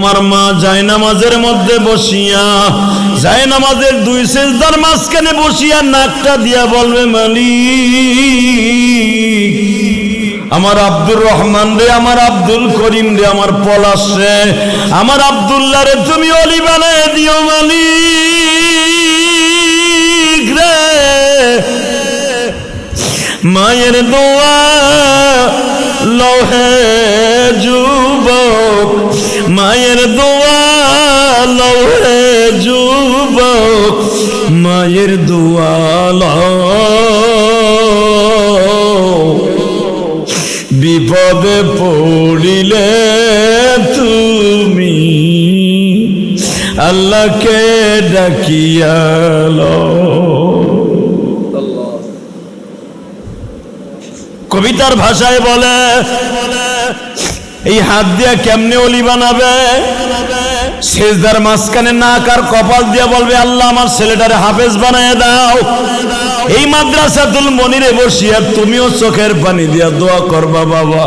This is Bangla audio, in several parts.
আমার মা জায়নামাজের মধ্যে বসিয়া জায়নামাজের দুই সিজদার মাঝখানে বসিয়া নাকটা দিয়া বলবে, মালিক আমার আব্দুর রহমান রে, আমার আব্দুল করিম রে, আমার পলাশ রে, আমার আব্দুল্লাহ রে তুমি ওলি বানায় দিও মালিক রে। মায়ের দোয়া লহে যুবক, মায়ের দোয়া লহে যুবক, মায়ের দোয়া বিপদে পড়িলে তুমি আল্লাহকে ডাকিয়া কবিতার ভাষায় বলে, এই হাত দিয়া কেমনে ওলি বানাবে? সেজদার মাঝখানে নাক আর কপাল দিয়া বলবে, আল্লাহ আমার ছেলেটারে হাফেজ বানায় দাও। এই মাদ্রাসাতুল মনিরে বসিয়া তুমিও চোখের পানি দিয়া দোয়া করবা বাবা।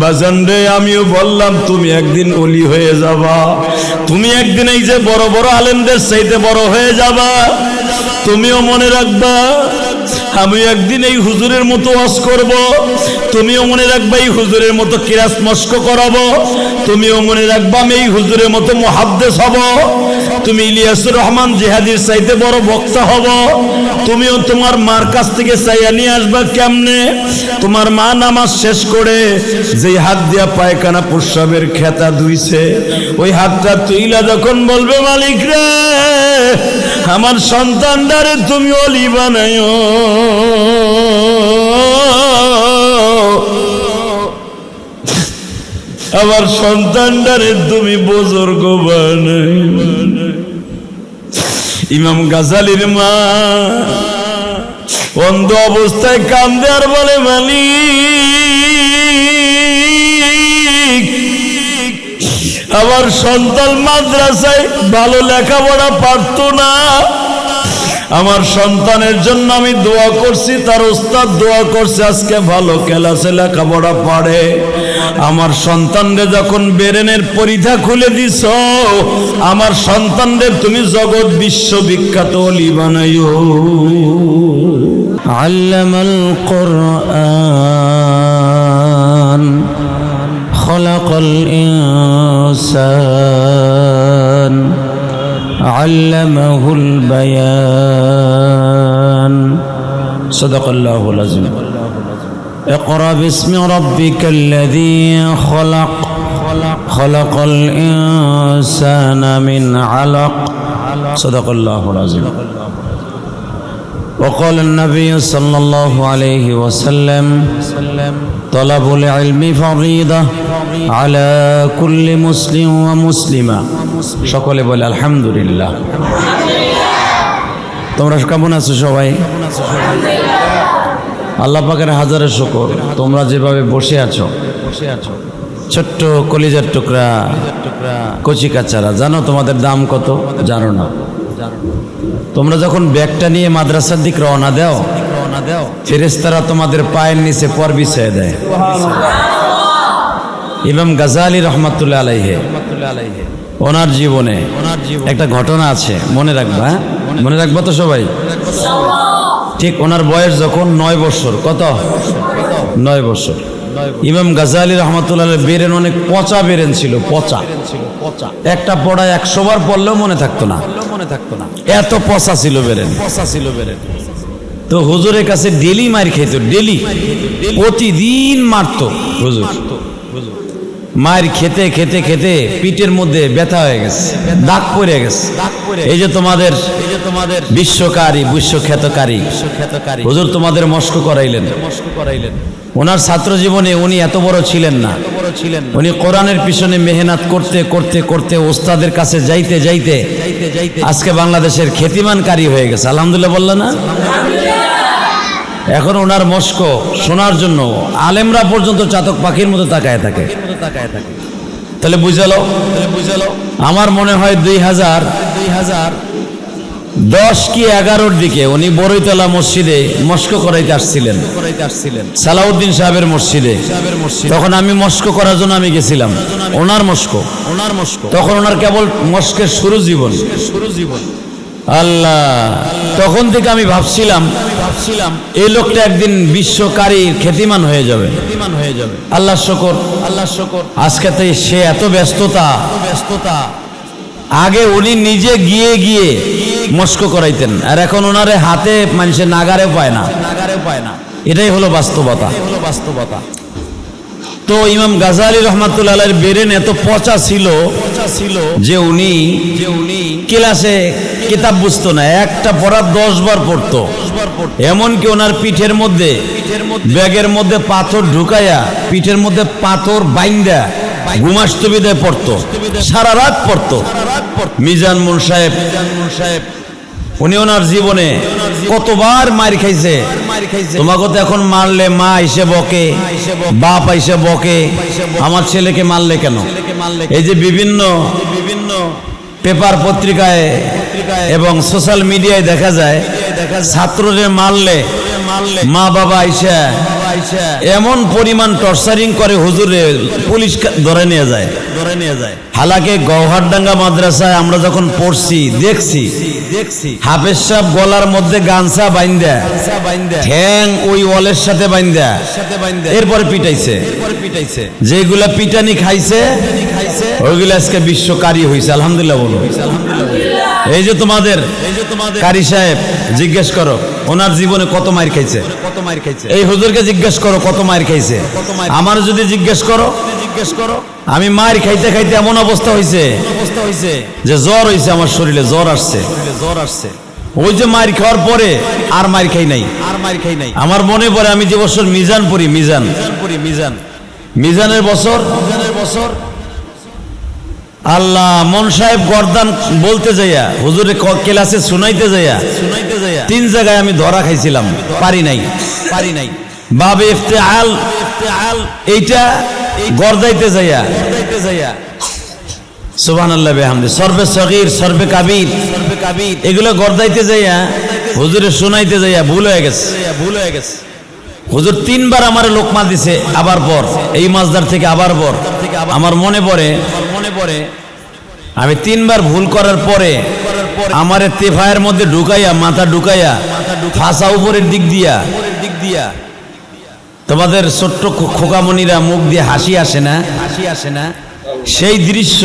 বাজান রে, আমিও বললাম তুমি একদিন ওলি হয়ে যাবা, তুমি একদিন এই যে বড় বড় আলেমদের চাইতে বড় হয়ে যাবা। তুমিও মনে রাখবা আমি একদিন এই হুজুরের মতো ওয়াজ করব, তুমিও মনে রাখবা এই হুজুরের মতো কিরাত মস্ক করাবো, তুমিও মনে রাখবা আমি এই হুজুরের মতো মুহাদ্দিস হব, তুমি ইলিয়াসুর রহমান জিহাদির চাইতে বড় বক্তা হব। তুমিও তোমার মার কাছ থেকে চাইয়া নিয়ে আসবা কেমনে? তোমার মা নামাজ শেষ করে যেই হাত দিয়া পায়খানা প্রস্রাবের খেতা ধুইছে, ওই হাতটা তুইলা যখন বলবে, মালিক রে আমার সন্তানটারে তুমি ওলি বানায়ো, আমার সন্তানটারে তুমি বুজুর্গ বানায়ো। ইমাম গাজালির মা অন্ধ অবস্থায় কান্দে আর বলে, মালিক আমার সন্তান মাদ্রাসায় ভালো লেখাপড়া পারতো না, আমার সন্তানের জন্য আমি দোয়া করছি, তার ওস্তাদ দোয়া করছে আজকে ভালো ক্লাসে লেখাপড়া পারে। আমার সন্তানরে যখন বেরেনের পরিধা খুলে দিছ, আমার সন্তানদের তুমি জগৎ বিশ্ববিখ্যাত ওলি বানাইও। আল্লামাল কুরআন খলাকাল ইনসান আল্লামাহুল বায়ান সাদাকাল্লাহুল আযীম। اقرأ باسم ربك الذي خلق خلق الإنسان من علق صدق الله العظيم. وقال النبي صلى الله عليه وسلم طلب العلم فريضة على كل مسلم ومسلمة. সকলে বলে আলহামদুলিল্লাহ। তোমরা কেমন আছো সবাই? আল্লাহ পাকের হাজারে শুকর, তোমরা যেভাবে বসে আছো, ছোট্ট কলিজার টুকরা কচি কাচারা, জানো তোমাদের দাম কত? জানো না। তোমরা যখন ব্যাগটা নিয়ে মাদ্রাসার দিক রওনা দাও, ফেরেশতারা তোমাদের পায়ের নিচে পর বিছিয়ে দেয়। ইমাম গাজালি রহমাতুল্লাহ আলাইহি ওনার জীবনে একটা ঘটনা আছে, মনে রাখবা, মনে রাখবা তো সবাই? ঠিক ওনার বয়স যখন 9 বছর, কত? 9 বছর। ইমাম গাজালি রহমাতুল্লাহ বেরেন অনেক পচা বেরেন ছিল, পচা। একটা পড়ায় 100 বার পড়লেও মনে থাকতো না, এত পচা ছিল বেরেন। তো হুজুরের কাছে ডেলি মার খেত, ডেলি প্রতিদিন মারতো হুজুর। মায়ের খেতে খেতে খেতে পিঠের মধ্যে ব্যথা হয়ে গেছে, দাগ পড়ে গেছে। এই যে তোমাদের বিশ্বকারী বিশ্বখ্যাতকারী হুজুর তোমাদের মস্ক করাইলেন। ওনার ছাত্র জীবনে উনি এত বড় ছিলেন না, উনি কোরআনের পিছনে মেহনত করতে করতে করতে ওস্তাদের কাছে যাইতে যাইতে আজকে বাংলাদেশের খ্যাতিমানকারী হয়ে গেছে। আলহামদুলিল্লাহ বললেন না? এখন ওনার মস্ক শোনার জন্য আলেমরা পর্যন্ত চাতক পাখির মতো তাকায় থাকে। তাহলে বুঝালো, আমার মনে হয় 10 কি 11-র দিকে উনি বড়ইতলা মসজিদে মস্ক করাইতে আসছিলেন সালাউদ্দিন সাহেবের মসজিদে। তখন আমি মস্ক করার জন্য আমি গেছিলাম, ওনার মস্ক। তখন ওনার কেবল মস্কের শুরু জীবন। আল্লাহ, তখন থেকে আমি ভাবছিলাম এই লোকটা একদিন বিশ্বকারীর খ্যাতিমান হয়ে যাবে। আল্লাহ শুকর, আজকে তো সে এত ব্যস্ততা। আগে উনি নিজে গিয়ে গিয়ে মস্ক করাইতেন, আর এখন ওনারে হাতে মানুষের নাগারেও পায় না। এটাই হলো বাস্তবতা। তো ইমাম গাজালি রহমাতুল্লাহ আলাইহির ব্রেন এত পচা ছিল যে উনি ক্লাসে কিতাব বুঝতো না, একটা পড়া 10 বার পড়তো। এমনকি ওনার পিঠের মধ্যে ব্যাগের মধ্যে পাথর ঢুকাইয়া পিঠের মধ্যে পাথর বাইন্দা ঘুমাস্তবিদে পড়তো, সারা রাত পড়তো। মিজান মুন সাহেব উনি ওনার জীবনে কতবার মার খাইছে। তোমাকে তো এখন মারলে মা এসে বকে, বাপ এসে বকে, আমার ছেলেকে মারলে কেন? এই যে বিভিন্ন পেপার পত্রিকায় এবং সোশ্যাল মিডিয়ায় দেখা যায় ছাত্রদের মারলে মা বাবা আইসা এমন পরিমাণ টর্চারিং করে, হুজুরে পুলিশ ধরে নিয়ে যায়। হালাকে গৌহারডাঙ্গা মাদ্রাসায় আমরা যখন পড়ছি দেখছি হাফেজ সাহেব গলার মধ্যে গামছা বাইন্দা ঠ্যাং ওই ওয়ালের সাথে বাইন্দা এরপরে পিটাইছে। যেগুলা পিটানি খাইছে ওইগুলা আজকে বিশ্বকারী হয়েছে। আলহামদুলিল্লাহ বলো। এই যে তোমাদের কারি সাহেব জিজ্ঞেস করো ওনার জীবনে কত মার খাইছে। এই হুজুরকে জিজ্ঞেস করো কত মার খাইছে। আমার যদি জিজ্ঞেস করো আমি মার খাইতে খাইতে এমন অবস্থা হয়েছে যে জ্বর হয়েছে, আমার শরীরে জ্বর আসছে। ওই যে মার খাওয়ার পরে আর মার খাই নাই। আমার মনে পড়ে আমি যে বছর মিজান পড়ি, মিজানের বছর আল্লাহ মন সাহেব গর্দান বলতে যাইয়া হুজুরে ক্লাসে শুনাইতে যাইয়া 3 জায়গায় আমি ধরা খাইছিলাম, পারি নাই। বাবে ইফতিআল এইটা গর্দাইতে যাইয়া সুবহানাল্লাহ বিহামদি সর্বে সগীর সর্বে কাবীর এগুলো গর্দাইতে যাইয়া হুজুরে শুনাইতে যাইয়া ভুল হয়ে গেছে। হুজুর 3 বার আমার লোকমা দিছে, আবার পর এই মাসদার থেকে আবার পর। আমার মনে পড়ে আমি 3 বার ভুল করার পরে আমার তেফায়ের মধ্যে ঢুকাইয়া মাথা ঢুকাইয়া ফাঁসা উপরের দিক দিয়া তোমাদের ছোট্ট খোকামণিরা মুখ দিয়ে হাসি আসে না, সেই দৃশ্য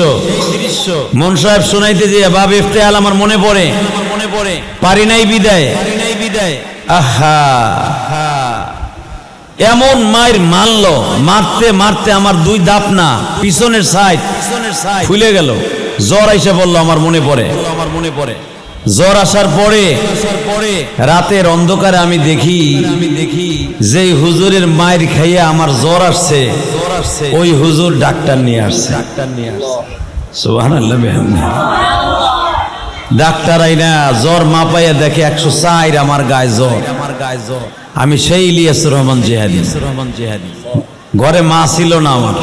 মন সাহেব শোনাইতে যে বাব ইফতেহাল আমার মনে পড়ে। পারি নাই বিদায়। আহা, এমন মায়ের মারলো, মারতে আমার 2 দাপনা পিছনের সাইড ফুলে গেল। জ্বর আইসা বললো আমার মনে পড়ে। জ্বর আসার পরে রাতের অন্ধকারে আমি দেখি যে হুজুরের মায়ের খাইয়া আমার জ্বর আসছে, ওই হুজুর ডাক্তার নিয়ে আসছে। সুবহানাল্লাহ বিহামদিহি। ডাক্তার আইনা জ্বর মাপাইয়া দেখে 104 আমার গায়ে জ্বর। আমি সেই ইলিয়াসুর রহমান জিহাদি। ঘরে মা ছিল না আমার,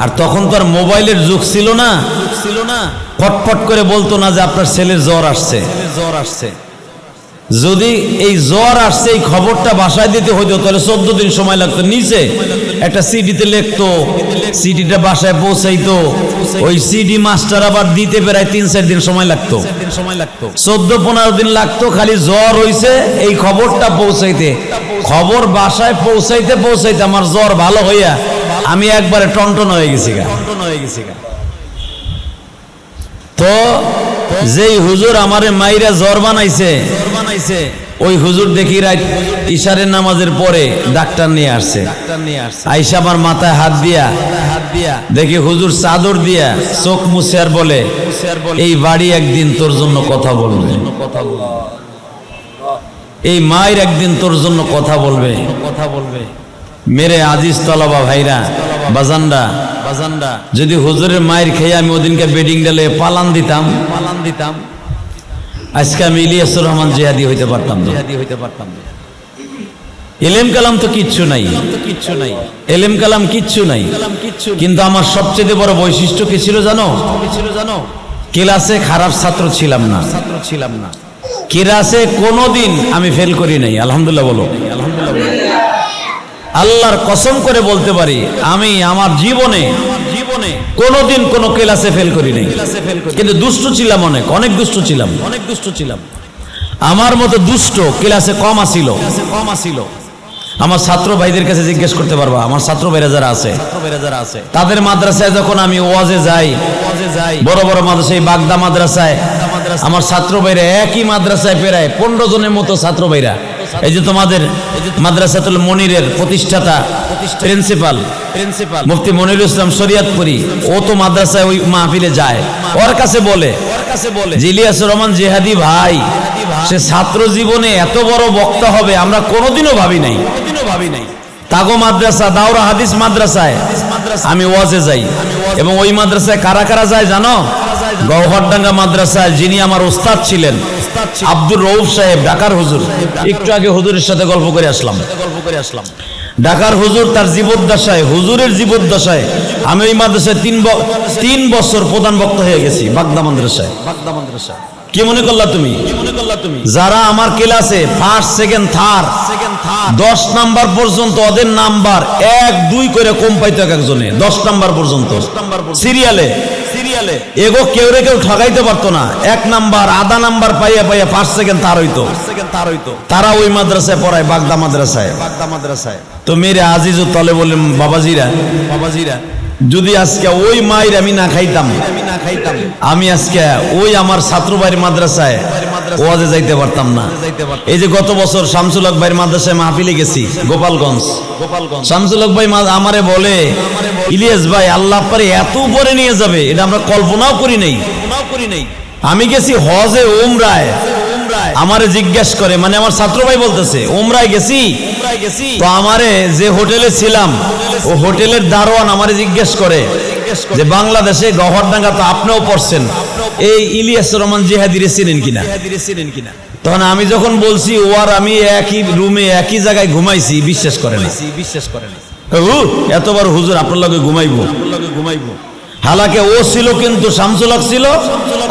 আর তখন তো আর মোবাইলের যুগ ছিল না। ফটফট করে বলতো না যে আপনার ছেলের জ্বর আসছে। যদি এই জ্বর আসছে এই খবরটা বাসায় দিতে হইতো তাহলে 14 দিন সময় লাগতো। নিচে একটা সিডিতে লিখতো, সিডিটা বাসায় পৌঁছাইতো, ওই সিডি মাস্টার আবার দিতে প্রায় 3-4 দিন সময় লাগতো। 14-15 দিন লাগতো খালি জ্বর হইছে এই খবরটা পৌঁছাইতে। খবর বাসায় পৌঁছাইতে আমার জ্বর ভালো হইয়া আমি একবারে টনটন হয়ে গেছি গা। তো যেই হুজুর আমারে মাইরা জ্বর বানাইছে ওই হুজুর দেখি রাত ইশারের নামাজের পরে ডাক্তার নিয়ে আসছে। আইসা আমার মাথায় হাত দিয়া দেখি হুজুর চাদর দিয়া চোখ মুছে আর বলে এই বাড়ি একদিন তোর জন্য কথা বলবে, এই মায়ের একদিন তোর জন্য কথা বলবে। মেরে আজিজ তলাবা ভাইরা বাজানরা, যদি হুজুরের মায়ের খেয়ে আমি ওদিনকে বেডিং ডালে পালান দিতাম আজকে আমি ইলিয়াসুর রহমান জিহাদি হইতে পারতাম না। এলেম কালাম তো কিচ্ছু নাই, এলেম কালাম কিচ্ছু নাই, কিন্তু আমার সবচেয়ে বড় বৈশিষ্ট্য কি ছিল জানো? ক্লাসে খারাপ ছাত্র ছিলাম না, ক্লাসে কোনোদিন আমি ফেল করি নাই, আলহামদুলিল্লাহ বলো। আল্লাহর কসম করে বলতে পারি আমি আমার জীবনে কোনোদিন কোনো ক্লাসে ফেল করি নাই। কিন্তু দুষ্ট ছিলাম, অনেক দুষ্ট ছিলাম। আমার মতো দুষ্ট ক্লাসে কম আসিল। আমার ছাত্র ভাইদের কাছে জিজ্ঞেস করতে পারবা, আমার ছাত্র ভাইরা যারা আছে তাদের মাদ্রাসায় যখন আমি ওয়াজে যাই, বড় বড় মাদ্রাসায়, বাগদা মাদ্রাসায় আমার ছাত্র ভাইরা একই মাদ্রাসায় প্রায় 15 জনের মতো ছাত্র ভাইরা, এই যে তোমাদের মাদ্রাসাতুল মনিরের প্রতিষ্ঠাতা প্রিন্সিপাল মুফতি মনিরুল ইসলাম শরিয়তপুরি, ও তো মাদ্রাসায় ওই মাহফিলে যায়। ওর কাছে বলে যে ইলিয়াসুর রহমান জিহাদি ভাই সে ছাত্র জীবনে এত বড় বক্তা হবে আমরা কোনোদিনও ভাবি নাই। তাগো মাদ্রাসা দাওরা হাদিস মাদ্রাসায় আমি ওয়াজে যাই, এবং ওই মাদ্রাসায় কারা কারা যায় জানো? গওহরডাঙ্গা মাদ্রাসায় যিনি আমার উস্তাদ ছিলেন আব্দুর রউফ সাহেব, ঢাকার হুজুর, একটু আগে হুজুরের সাথে গল্প করে আসলাম। ঢাকার হুজুর তার জীবদ্দশায়, হুজুরের জীবদ্দশায় আমি ওই মাদ্রাসায় 3 বছর প্রধান বক্তা হয়ে গেছি বাগদা মাদ্রাসায়। কি মনে করলা তুমি? যারা আমার ক্লাসে ফার্স্ট সেকেন্ড থার্ড 10 নাম্বার পর্যন্ত, ওদের নাম্বার 1 2 করে কম পাইতো একজনে, 10 নাম্বার পর্যন্ত সিরিয়ালে। এগো কেউ ঠকাইতে পারতো না, 1 নাম্বার আধা নাম্বার পাইয়া ফার্স্ট সেকেন্ড থার্ড হইতো। তারা ওই মাদ্রাসায় পড়ায়, বাগদা মাদ্রাসায়। তো মেরে আজিজ তলে বললেন বাবাজিরা, যদি আজকে ওই মায়ের আমি না খাইতাম, আমি আজকে ওই আমার ছাত্র ভাইয়ের মাদ্রাসায় ওয়াজে যাইতে পারতাম না। এই যে গত বছর শামসুল হক ভাইয়ের মাদ্রাসায় মাহফিলে গেছি গোপালগঞ্জ। শামসুল হক ভাই আমারে বলে, ইলিয়াস ভাই আল্লাহ পারে এত উপরে নিয়ে যাবে এটা আমরা কল্পনাও করি নাই। আমি গেছি হজে উমরায়, আমারে জিজ্ঞেস করে, মানে আমার ছাত্র ভাই বলতেছে উমরায় গেছি, তো আমারে যে হোটেলে ছিলাম ও হোটেলের দারোয়ান আমারে জিজ্ঞেস করে যে বাংলাদেশে গওহরডাঙ্গা তো আপনিও পড়ছেন, এই ইলিয়াসুর রহমান জিহাদিরে চিনেন কিনা? তখন আমি যখন বলছি ও আর আমি একই রুমে একই জায়গায় ঘুমাইছি, বিশ্বাস করেন। এত বড় হুজুর আপনার লগে ঘুমাইবো? হালাকে ও ছিল কিন্তু শামসুল হক ছিল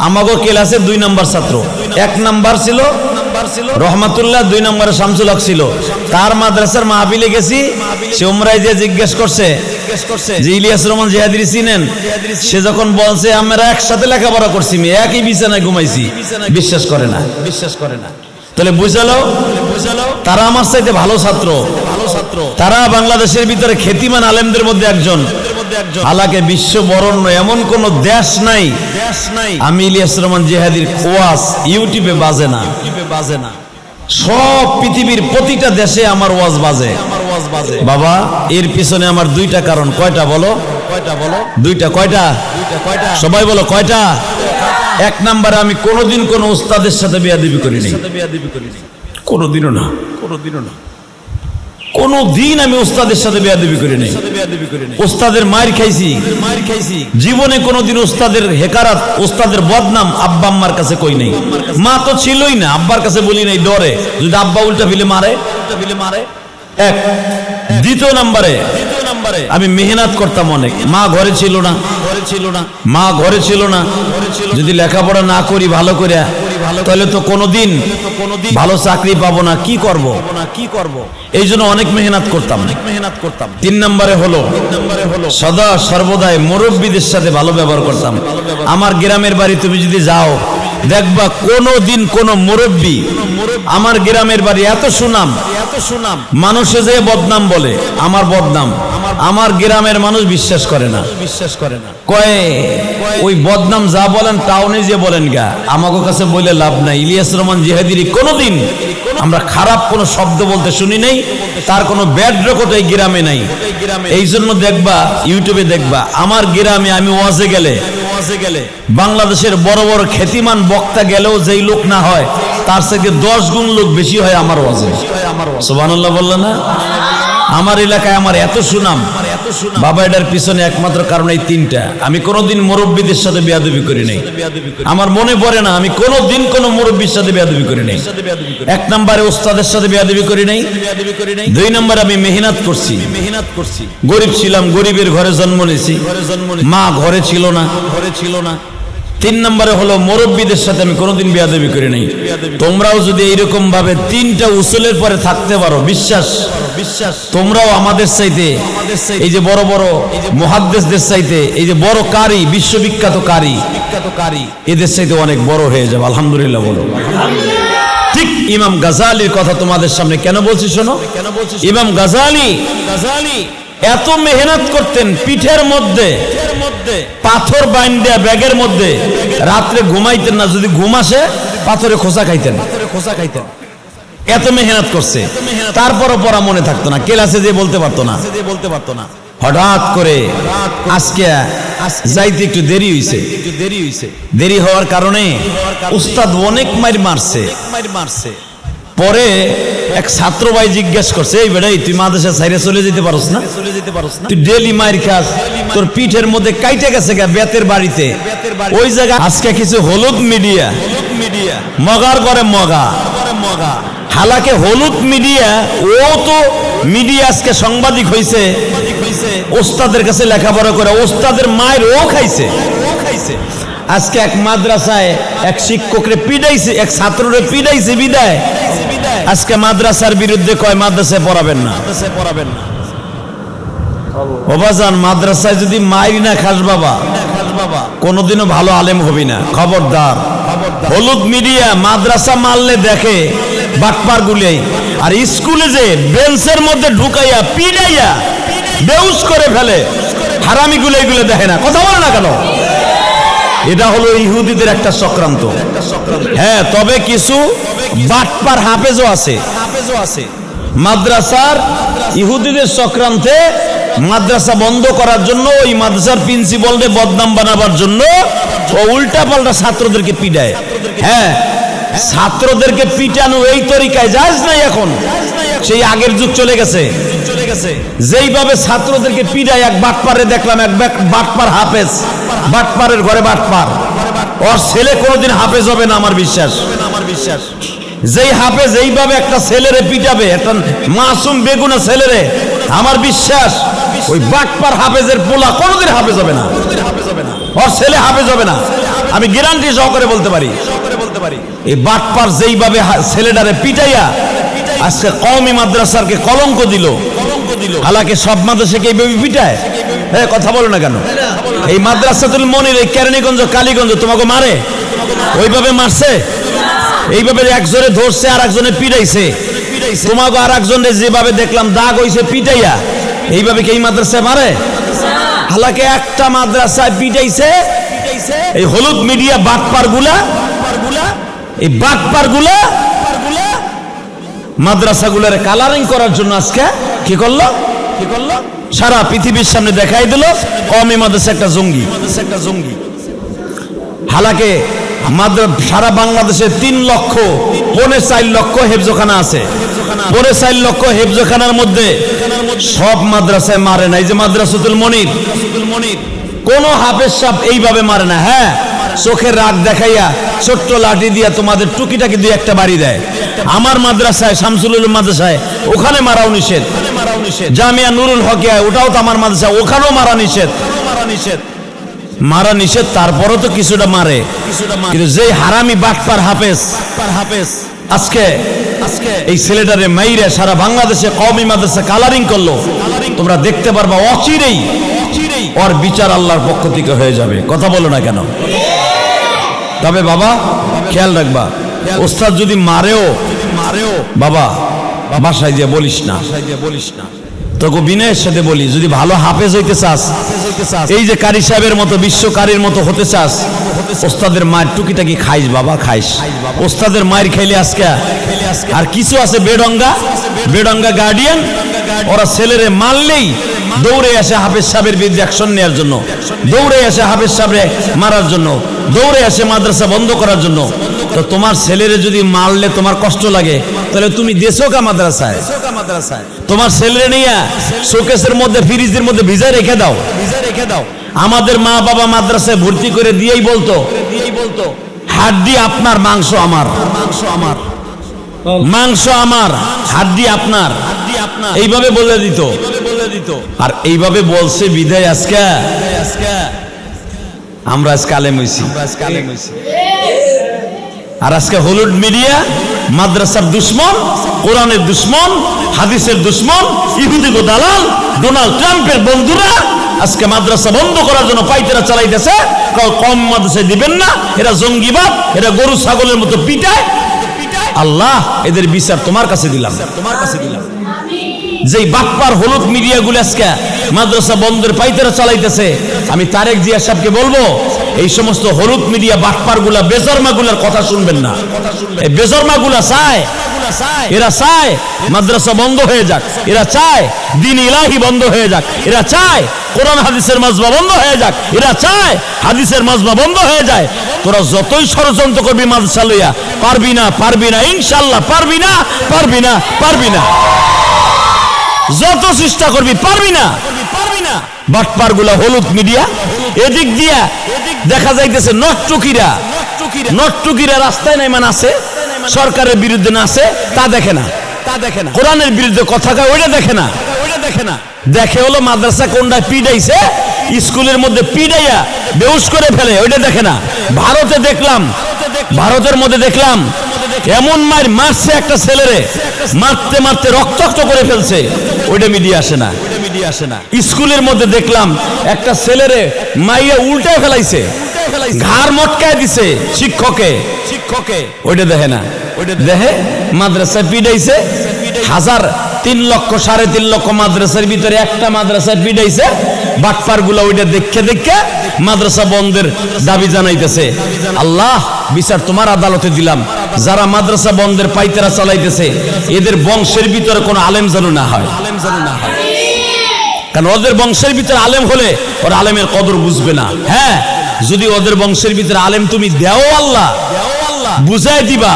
আমাগো ক্লাসে 2 নাম্বার ছাত্র, 1 নাম্বার ছিল রহমাতুল্লাহ, 2 নম্বরে শামসুল হক ছিল। তার মাদ্রাসার মাহফিলে গেছি, সে উমরায় যে জিজ্ঞেস করছে যে ইলিয়াসুর রহমান জিহাদি চিনেন? সে যখন বলছে আমরা একসাথে লেখাপড়া করছি, একই বিছানায় ঘুমাইছি, বিশ্বাস করে না। তাহলে বুঝালো তারা আমার চাইতে ভালো ছাত্র, তারা বাংলাদেশের ভিতরে খ্যাতিমান আলেমদের মধ্যে একজন। হালাকে বিশ্ব বরণ্য এমন কোন দেশ নাই আমি ইলিয়াসুর রহমান জিহাদির ওয়াজ ইউটিউবে বাজে না। সব পৃথিবীর প্রতিটা দেশে আমার ওয়াজ বাজে। বাবা এর পিছনে আমার 2টা কারণ। কয়টা বলো? 2টা। কয়টা? সবাই বলো কয়টা? 1 নম্বরে আমি কোনোদিন কোনো উস্তাদের সাথে বেয়াদবি করি নাই, কোনোদিনও না। কোনদিন আমি উস্তাদের সাথে বেয়াদবি করি নাই। উস্তাদের মার খাইছি জীবনে, কোনোদিন উস্তাদের হেকারাত, উস্তাদের বদনাম আব্বা আম্মার কাছে কই নাই। মা তো ছিলই না, আব্বার কাছে বলি নাই, ডরে যদি আব্বা উল্টা ফিলে মারে। 1 দ্বিতীয় নম্বরে আমি মেহনত করতাম অনেক। মা ঘরে ছিল না, যদি লেখাপড়া না করি ভালো করে তাহলে তো কোনোদিন ভালো চাকরি পাবো না, কি করব? এই জন্য অনেক মেহনত করতাম। 3 নম্বরে হলো সদা সর্বদাই মুরব্বীদের সাথে ভালো ব্যবহার করতাম। আমার গ্রামের বাড়ি তুমি যদি যাও দেখবা কোনোদিন কোন মুরব্বী, আমার গ্রামের বাড়ি এত সুনাম, মানুষে যে বদনাম বলে আমার বদনাম, আমার গ্রামের মানুষ বিশ্বাস করে না। কয় ওই বদনাম যা বলেন টাউনে যে বলেন গা, আমাকে কাছে বলে লাভ নাই। ইলিয়াসুর রহমান জিহাদির কোনোদিন আমরা খারাপ কোনো শব্দ বলতে শুনি নাই, তার কোনো ব্যাড রেকর্ড এই গ্রামে নাই। এই জন্য দেখবা ইউটিউবে দেখবা আমার গ্রামে আমি ওয়াজে গেলে বাংলাদেশের বড় বড় খ্যাতিমান বক্তা গেলেও যেই লোক না হয় তার থেকে 10 গুণ লোক বেশি হয় আমার ওয়াজে। সুবহানাল্লাহ বললেন না? আমার এলাকায় আমার এত সুনাম বাবা, এটার পিছনে একমাত্র কারণ এই 3টা। আমি কোনোদিন মুরব্বীদের সাথে বেয়াদবি করি নাই, আমার মনে পড়ে না আমি কোনোদিন কোনো মুরব্বীর সাথে বেয়াদবি করি নাই। 1 নম্বরে উস্তাদের সাথে বেয়াদবি করি নাই। 2 নম্বরে আমি মেহনত করছি, গরিব ছিলাম, গরিবের ঘরে জন্ম নিয়েছি, মা ঘরে ছিল না। তিন নম্বরে হলো মুরব্বীদের সাথে আমি কোনোদিন বেয়াদবি করি নাই। তোমরাও যদি এইরকম ভাবে তিনটা উসুলের পরে থাকতে পারো, বিশ্বাস তোমরাও আমাদের চাইতে, এই যে বড় বড় মুহাদ্দিসদের চাইতে, এই যে বড় কারি, বিশ্ববিখ্যাত কারি, এদের চাইতে অনেক বড় হয়ে যাবে। আলহামদুলিল্লাহ বলো। ঠিক ইমাম গাজালির কথা তোমাদের সামনে কেন বলছি শোনো। ইমাম গাজালি এত মেহনত করতেন, পিঠের মধ্যে পাথর বাইন্দা ব্যাগের মধ্যে, রাত্রে ঘুমাইতেন না, যদি ঘুম আসে পাথরে খোসা খাইতেন। এত মেহনত করছে, তারপরও পড়া মনে থাকতো না, ক্লাসে যে বলতে পারতো না। হঠাৎ করে আজকে যাইতে একটু দেরি হইছে। দেরি হওয়ার কারণে উস্তাদ অনেক মাইর মারছে। পরে এক ছাত্র ভাই জিজ্ঞেস করছে, এই বেটাই তুই মাদ্রাসা ছাইরে চলে যেতে পারস না? তুই ডেলি মাইর খাস, তোর পিঠের মধ্যে কাইটে গেছে গা বেতের বাড়িতে, ওই জায়গা আজকে কিছু হলুদ মিডিয়া মগার করে মগা। হালাকে হলুদ মিডিয়া, ও তো মিডিয়া আজকে সাংবাদিক হইছে, ওস্তাদের কাছে লেখাপড়া করে ওস্তাদের মায়ের ও খাইছে। আজকে এক মাদ্রাসায় এক শিক্ষকরে পিটাইছে, এক ছাত্ররে পিটাইছে বিদায় আজকে মাদ্রাসার বিরুদ্ধে কয় মাদ্রাসায় পড়াবেন না। বাবাজান, মাদ্রাসায় যদি মাইরি না খাস বাবা, কোনোদিনও ভালো আলেম হবি না, খবরদার। হলুদ মিডিয়া মাদ্রাসা মারলে দেখে বাটপার গুলে, আর স্কুলে যে বেঞ্চের মধ্যে ঢুকাইয়া পিটাইয়া বেউস করে ফেলে হারামি গুলো, এগুলো দেখে না। কথা বলে না কেন? এটা হলো ইহুদিদের একটা চক্রান্ত। হ্যাঁ, তবে কিছু বাটপার হাফেজও আছে মাদ্রাসার। ইহুদিদের চক্রান্তে মাদ্রাসা বন্ধ করার জন্য, ওই মাদ্রাসার প্রিন্সিপালকে বদনাম বানাবার জন্য ও উল্টা পাল্টা ছাত্রদেরকে পিটায়। হ্যাঁ, ছাত্রদেরকে পিটানো এই তরিকায় জায়েজ নাই এখন, সেই আগের যুগ চলে গেছে। যেইভাবে ছাত্রদেরকে পিটায়, এক বাটপারে দেখলাম, এক বাটপার হাফেজ, বাটপারের ঘরে বাটপার, ওর ছেলে কোনোদিন হাফেজ হবে না আমার বিশ্বাস। যেই হাফেজ এইভাবে একটা ছেলেরে পিটাবে, একটা মাসুম বেগুনা ছেলেরে, আমার বিশ্বাস ওই বাটপার হাফেজের পোলা কোনোদিন হাফেজ হবে না, ওর ছেলে হাফেজ হবে না, আমি গ্যারান্টি সহকারে বলতে পারি। এই বাটপার যেইভাবে ছেলেটারে পিটাইয়া আজকে কওমি মাদ্রাসাকে কলঙ্ক দিল। হালাকে সব মাদ্রাসাকে এইভাবে পিটায়। হ্যাঁ, কথা বলো না কেন? এই মাদ্রাসাতুল মনির, এই কেরানীগঞ্জ, কালীগঞ্জ তোমাকে মারে, ওইভাবে মারছে, এইভাবে একজনে ধরছে আর একজনে পিটাইছে। তোমাকে আর একজনে যেভাবে দেখলাম দাগ হইছে পিটাইয়া, এইভাবে কি এই মাদ্রাসায় মারে? হালাকে একটা মাদ্রাসায় পিটাইছে এই হলুদ মিডিয়া বাটপার গুলা, এই বাটপার গুলা মাদ্রাসা গুলার কালারিং করার জন্য আজকে কি করলো? সারা পৃথিবীর সামনে দেখাই দিল কওমি মাদ্রাসা একটা জঙ্গি। হালাকে সারা বাংলাদেশে 3.4 লক্ষ হেফজখানা আছে। 4.5 লক্ষ হেফজখানার মধ্যে সব মাদ্রাসায় মারে না। এই যে মাদ্রাসাতুল মনির, কোন হাফেজ সাহেব এইভাবে মারে না। হ্যাঁ, চোখের রাগ দেখাইয়া ছোট্ট লাঠি দিয়া তোমাদের টুকিটাকি দিয়ে একটা বাড়ি দেয়। আমার মাদ্রাসায়, শামসুল উলুম মাদ্রাসায়, ওখানে মারাও নিষেধ। জামিয়া নুরুল হকিয়া, ওটাও তো আমার মাদ্রাসা, ওখানেও মারা নিষেধ। তারপরও তো কিছুটা মারে। কিন্তু যে হারামি বাটপার হাফেজ আজকে এই ছেলেটারে মাইরে সারা বাংলাদেশে কওমি মাদ্রাসা কালারিং করলো, তোমরা দেখতে পারবা অচিরেই ওর বিচার আল্লাহর পক্ষ থেকে হয়ে যাবে। কথা বলো না কেন? তবে বাবা খেয়াল রাখবা, ওস্তাদ যদি মারেও বাবা বাসায় যে বলিস না, তোকে বিনয়ের সাথে বলি, যদি ভালো হাফেজ হইতে চাস, এই যে কারি সাহেবের মতো, বিশ্বকারীর মতো হতে চাস, ওস্তাদের মায়ের টুকিটাকি খাইস বাবা, খাইস। ওস্তাদের মায়ের খাইলে আজকে আর কিছু আছে বেডঙ্গা গার্ডিয়ান, ওরা ছেলেরে মারলেই দৌড়ে আসে হাফেজ সাহেবের বিরুদ্ধে অ্যাকশন নেওয়ার জন্য, দৌড়ে আসে হাফেজ সাহেবরে মারার জন্য, দৌড়ে আসে মাদ্রাসা বন্ধ করার জন্য। তো তোমার ছেলেরে যদি মারলে তোমার কষ্ট লাগে, তাহলে তুমি দেশো কা মাদ্রাসায়, তোমার ছেলেরে নিয়ে শোকেসের মধ্যে, ফ্রিজের মধ্যে ভিজায় রেখে দাও। আমাদের মা বাবা মাদ্রাসায় ভর্তি করে দিয়েই বলতো, হাড্ডি আপনার, মাংস আমার, মাংস আমার, হাড্ডি আপনার, এইভাবে বলে দিত। আর এইভাবে বলছে বিদায় আজকে আমরা আজকে আলেম হইছি। আর আজকে হলুদ মিডিয়া মাদ্রাসার দুশ্মন, কোরআনের দুশ্মন, হাদিসের দুশ্মন, ইহুদি গো দালাল, ডোনাল্ড ট্রাম্পের বন্ধুরা আজকে মাদ্রাসা বন্ধ করার জন্য পাইতেরা চালাইতেছে। কম মাদ্রাসায় দিবেন না, এরা জঙ্গিবাদ, এরা গরু ছাগলের মতো পিটায়। আল্লাহ এদের বিচার তোমার কাছে দিলাম, তোমার কাছে দিলাম। যেই বাটপার হলুদ মিডিয়া গুলো আজকে মাদ্রাসা বন্ধের পাইতেরা চালাইতেছে, আমি তারেক জিয়া সাহেবকে বলবো এই সমস্ত হলুদ মিডিয়া বাটপার গুলা, বেজরমা গুলার কথা শুনবেন না। এই বেজরমা গুলা চায়, এরা চায় মাদ্রাসা বন্ধ হয়ে যাক, এরা চায় দ্বীন ইলাহি বন্ধ হয়ে যাক, এরা চায় কোরআন হাদিসের মাজমা বন্ধ হয়ে যাক, এরা চায় হাদিসের মাজমা বন্ধ হয়ে যায়। তোরা যতই ষড়যন্ত্র করবি মাদ্রাসা লইয়া, পারবি না, পারবি না, ইনশাআল্লাহ পারবি না, পারবি না, পারবি না। যত চেষ্টা করবি পারবি না, পারবি না। বাটপার গুলা হলুদ মিডিয়া, এদিক দিয়া দেখা যাইতেছে নটটুকিরা, নটটুকিরা রাস্তায় নাই মানে আছে, সরকারের বিরুদ্ধে না আছে তা দেখে না, তা দেখে না। কোরআনের বিরুদ্ধে কথা কয় ওইটা দেখে না, ওইটা দেখে না। দেখে হলো মাদ্রাসা কোনটায় পিডাইছে, স্কুলের মধ্যে পিডাইয়া বেহুশ করে ফেলে, ওইটা দেখে না। ভারতে দেখলাম, ভারতের মধ্যে দেখলাম এমন মার মারছে একটা ছেলেরে, মারতে মারতে রক্তাক্ত করে ফেলছে, ওইটা মিডিয়া আসে না, ওইটা মিডিয়া আসে না। স্কুলের মধ্যে দেখলাম একটা ছেলেরে মাইয়া উল্টায় ফেলাইছে, ঘাড় মটকায় দিছে শিক্ষকে, শিক্ষকে, ওইটা দেখে না। ওইটা দেখে মাদ্রাসায় পিডাইছে, 3 লক্ষ 3.5 লক্ষ মাদ্রাসার ভিতরে একটা মাদ্রাসায় পিডাইছে। বাটপার গুলা ওইটা দেখে দেখে মাদ্রাসা বন্ধের দাবি জানাইতেছে। আল্লাহ বিচার তোমার আদালতে দিলাম। যারা মাদ্রাসা বন্ধের পাইতেরা চালাইতেছে এদের বংশের ভিতরে কোনো আলেম যেন না হয়, আলেম যেন না হয়। কারণ ওদের বংশের ভিতরে আলেম হলে ওর আলেমের কদর বুঝবে না। হ্যাঁ, যদি ওদের বংশের ভিতরে আলেম তুমি দেও, আল্লাহ বুঝাই দিবা